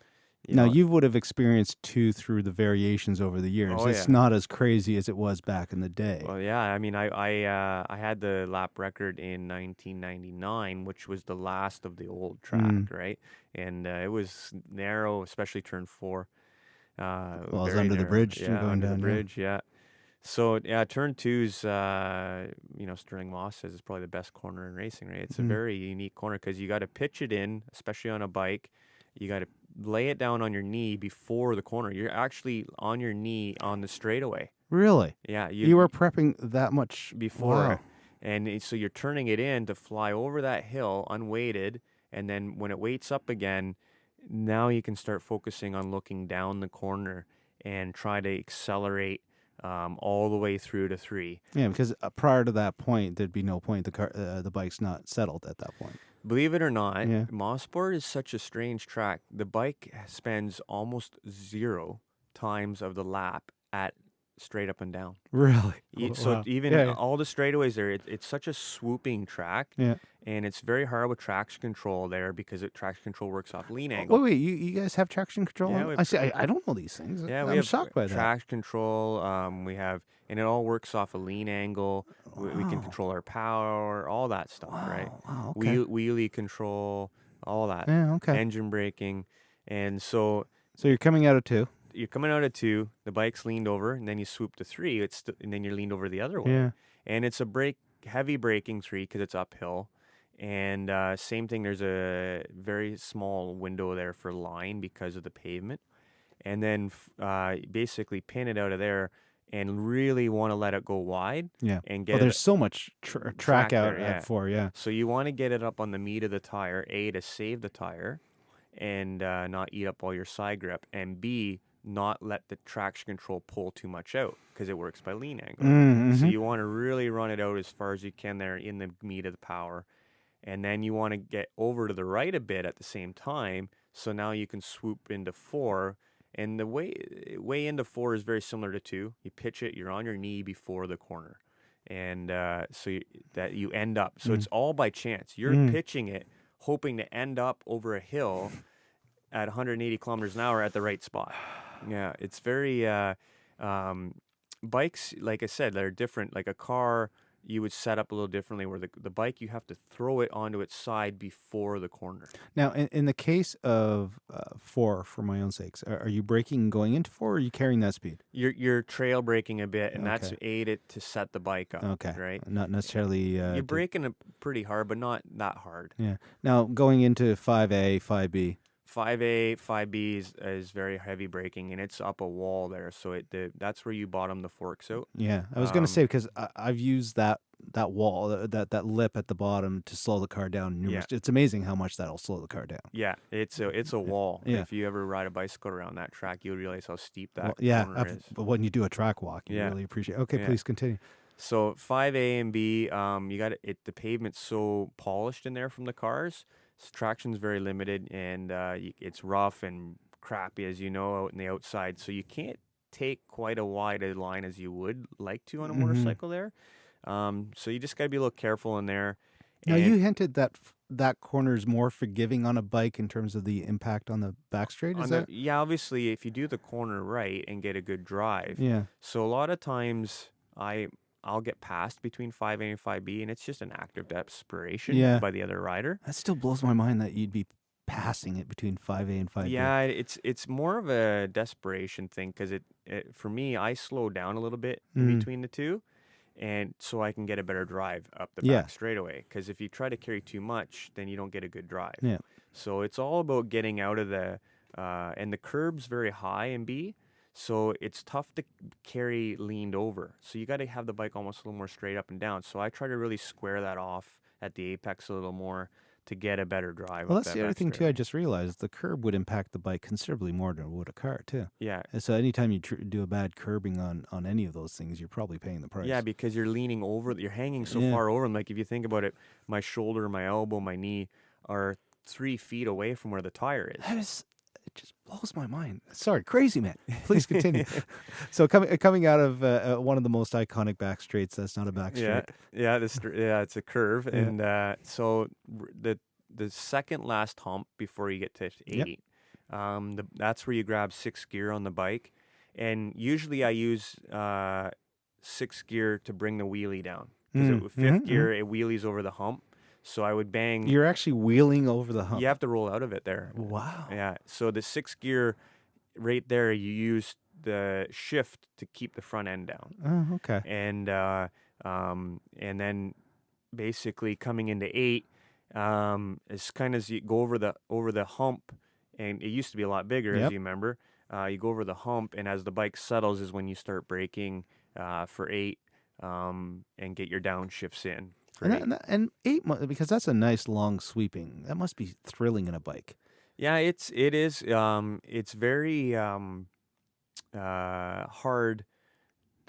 you Now, know, you would have experienced two through the variations over the years. oh It's yeah. not as crazy as it was back in the day. Well, yeah. I mean, I had the lap record in 1999, which was the last of the old track, right? And it was narrow, especially turn four. Well, it's Very under the narrow. bridge Yeah, going under the down. bridge. Yeah. So yeah, turn two's Sterling Moss says it's probably the best corner in racing, right? It's a very unique corner because you got to pitch it in, especially on a bike. You got to lay it down on your knee before the corner. You're actually on your knee on the straightaway. Really? Yeah, You were prepping that much before, Wow. and so you're turning it in to fly over that hill unweighted, and then when it weights up again, now you can start focusing on looking down the corner and try to accelerate all the way through to three. Yeah, because prior to that point, there'd be no point. The bike's not settled at that point. Believe it or not, Yeah. Mosport is such a strange track. The bike spends almost 0 times of the lap at straight up and down. Really? So Wow. even Yeah. all the straightaways there, it's such a swooping track, Yeah. and it's very hard with traction control there because traction control works off lean Wait, angle. you guys have traction control? Yeah, we have I see. I don't know these things. Yeah, we I'm have shocked by that. traction control. We have, and it all works off a lean angle. We can Wow. control our power, all that stuff, right? Wow. Okay. Wheelie control, all that. Yeah. Okay. Engine braking, and so So you're coming out of two. you're coming out of two, the bike's leaned over, and then you swoop to three. And then you're leaned over the other way. Yeah. And it's a heavy braking three because it's uphill. And same thing, there's a very small window there for line because of the pavement. And then basically pin it out of there and really want to let it go wide. Yeah. And Well, get there's it. so much track Track out there, yeah. at four. Yeah. So you want to get it up on the meat of the tire, A, to save the tire and not eat up all your side grip, and B, not let the traction control pull too much out because it works by lean angle. Mm-hmm. So you want to really run it out as far as you can there in the meat of the power. And then you want to get over to the right a bit at the same time. So now you can swoop into four. And the way into four is very similar to two. You pitch it, you're on your knee before the corner. And that you end up. So it's all by chance. You're pitching it, hoping to end up over a hill at 180 kilometers an hour at the right spot. Yeah, it's very bikes, like I said, they're different. Like a car, you would set up a little differently, where the bike, you have to throw it onto its side before the corner. Now, in the case of four, for my own sakes, are you braking going into four, or are you carrying that speed? You're trail braking a bit, and that's Okay. aided to set the bike up. Okay. Right? Not necessarily. You're braking it pretty hard, but not that hard. Yeah. Now, going into 5A, 5B. 5A, 5B is very heavy braking, and it's up a wall there, so that's where you bottom the forks out. Yeah, I was gonna Um, say because I've used that wall, that lip at the bottom to slow the car down yeah, numerous. It's amazing how much that'll slow the car down. yeah, it's a wall. Yeah. If you ever ride a bicycle around that track, you'll realize how steep Well, that yeah, corner is. but when you do a track walk, you Yeah, really appreciate. Okay, yeah. please continue. So 5A and B, you got it. The pavement's so polished in there from the cars. So traction's very limited, and it's rough and crappy, as you know, out in the outside. So you can't take quite a wide a line as you would like to on a Hmm. motorcycle there. So you just got to be a little careful in there. Now And you hinted that that corner is more forgiving on a bike in terms of the impact on the back straight. Is that? yeah, obviously, if you do the corner right and get a good drive. Yeah. So a lot of times I'll get passed between 5A and 5B, and it's just an act of desperation Yeah. by the other rider. That still blows my mind that you'd be passing it between 5A and 5B. Yeah, it's more of a desperation thing because for me, I slow down a little bit in Mm. between the two, and so I can get a better drive up the Yeah. back straightaway. Because if you try to carry too much, then you don't get a good drive. Yeah. So it's all about getting out of and the curb's very high in B, so it's tough to carry leaned over. So you got to have the bike almost a little more straight up and down. So I try to really square that off at the apex a little more to get a better drive Well, up that's that the other back thing too. I straightaway. just realized the curb would impact the bike considerably more than it would a car too. Yeah, And so anytime you do a bad curbing on any of those things, you're probably paying the price. yeah, because you're leaning over, you're hanging so Yeah. far over. And like if you think about it, my shoulder, my elbow, my knee are 3 feet away from where the tire is. That is, it just blows my mind. Sorry, crazy man. Please continue. So coming out of one of the most iconic back straights, that's not a back Yeah, straight. yeah, it's a curve, Yeah. and so the second last hump before you get to Yep. 8, that's where you grab sixth gear on the bike, and usually I use sixth gear to bring the wheelie down because with fifth gear it wheelies over the hump, so I would bang. You're actually wheeling over the hump. You have to roll out of it there. Wow. Yeah, so the sixth gear right there, you use the shift to keep the front end down. Oh, okay. And then basically coming into 8, as kind as you go over the hump, and it used to be a lot bigger, as Yep. you remember. You go over the hump, and as the bike settles, is when you start braking for 8, and get your downshifts in for And 8. and 8 because that's a nice long sweeping. That must be thrilling in a bike. Yeah, it is. It's very hard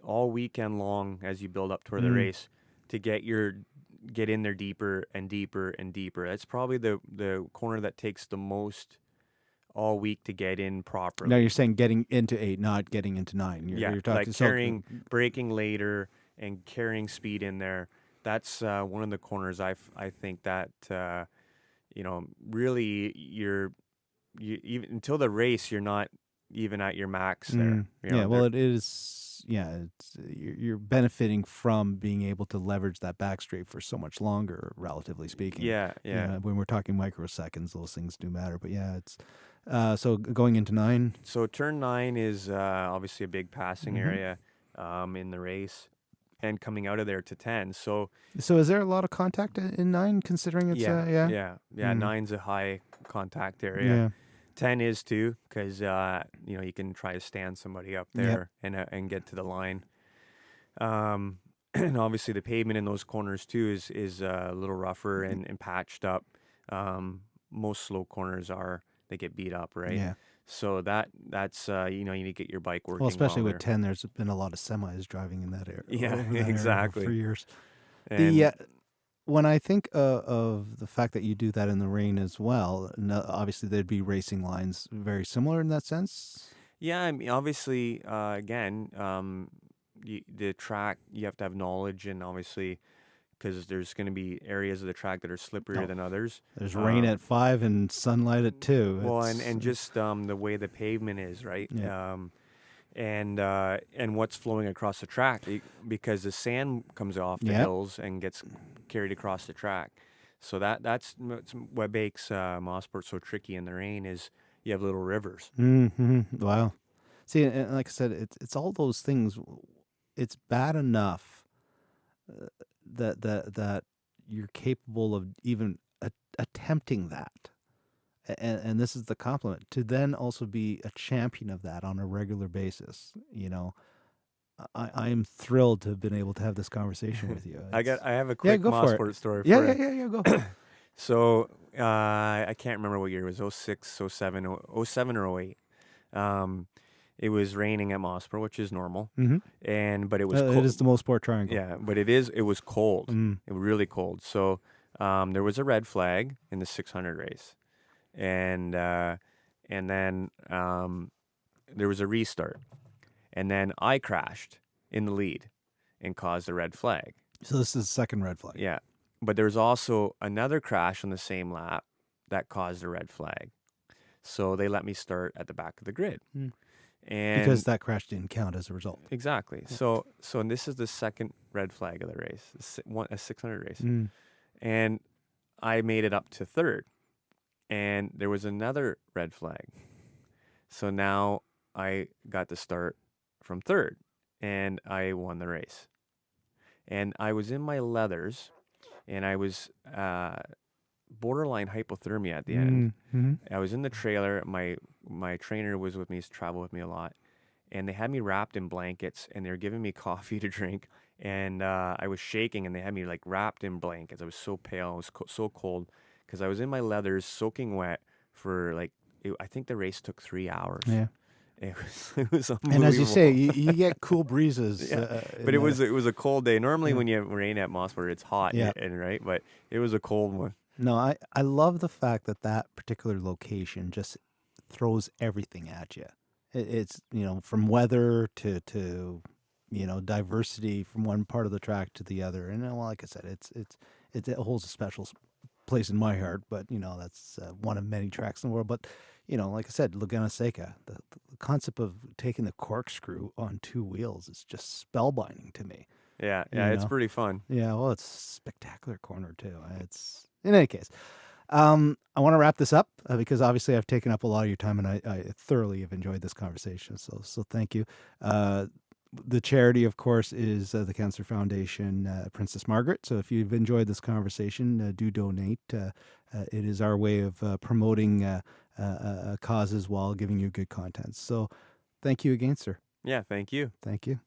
all weekend long as you build up toward the race to get in there deeper and deeper and deeper. That's probably the corner that takes the most all week to get in properly. Now you're saying getting into 8, not getting into 9. You're talking like carrying, braking later and carrying speed in there. That's one of the corners I think that really you even until the race you're not even at your max there. Yeah, well, it is. Yeah, you're benefiting from being able to leverage that back straight for so much longer, relatively speaking. Yeah. When we're talking microseconds, those things do matter. But yeah, it's so going into 9. So turn 9 is obviously a big passing area in the race, and coming out of there to 10. So is there a lot of contact in 9, considering it's yeah. 9's a high contact area. Yeah. 10 is too, because you can try to stand somebody up there and get to the line. And obviously the pavement in those corners too is a little rougher and patched up. Most slow corners they get beat up, right? Yeah. So that's you need to get your bike working. Well, especially with there. 10, there's been a lot of semis driving in that area. Yeah, over that area exactly. for years. And When I think of the fact that you do that in the rain as well, obviously there'd be racing lines very similar in that sense. yeah, I mean, obviously, again, the track, you have to have knowledge, and obviously, because there's going to be areas of the track that are slipperier than others. There's rain at 5 and sunlight at 2. Well, and just the way the pavement is, right? Yeah. And what's flowing across the track, because the sand comes off the hills and gets carried across the track. So that's what makes Mosport so tricky in the rain is you have little rivers. Wow. See, and like I said, it's all those things. It's bad enough that you're capable of even attempting that. and this is the compliment, to then also be a champion of that on a regular basis. I am thrilled to have been able to have this conversation with you. I have a Yeah, quick go for it. Mosport story Yeah, for yeah, you. yeah, yeah. Go for it. So I can't remember what year it was, 06, 07, 07 or 08. It was raining at Mosport, which is normal, but it was It cold. is the most sport triangle. Yeah, but it was cold. It was really cold. So there was a red flag in the 600 race, and then there was a restart, and then I crashed in the lead and caused a red flag. So this is the second red flag. Yeah, but there was also another crash on the same lap that caused a red flag. So they let me start at the back of the grid. And Because that crash didn't count as a result. exactly. And this is the second red flag of the race, a 600 race. And I made it up to third. And there was another red flag. So now I got to start from third, and I won the race. And I was in my leathers, and I was borderline hypothermia at the end. I was in the trailer. My trainer was with me. He's traveled with me a lot, and they had me wrapped in blankets, and they were giving me coffee to drink, and I was shaking, and they had me like wrapped in blankets. I was so pale. I was so cold because I was in my leathers, soaking wet for I think the race took 3 hours. Yeah. It was unbelievable. And as you say, you get cool breezes. Yeah. But it was a cold day. Normally when you have rain at Mosport, it's hot, and right, but it was a cold one. No, I love the fact that particular location just throws everything at you. It's from weather to diversity from one part of the track to the other. And like I said, it holds a special place in my heart. But that's one of many tracks in the world. But like I said, Laguna Seca, the concept of taking the corkscrew on two wheels is just spellbinding to me. Yeah, it's pretty fun. Yeah, well, it's a spectacular corner too. It's in any case. I want to wrap this up because obviously I've taken up a lot of your time, and I thoroughly have enjoyed this conversation. So thank you. The charity, of course, is the Cancer Foundation, Princess Margaret. So if you've enjoyed this conversation, do donate. It is our way of promoting causes while giving you good content. So thank you again, sir. Yeah, thank you. Thank you.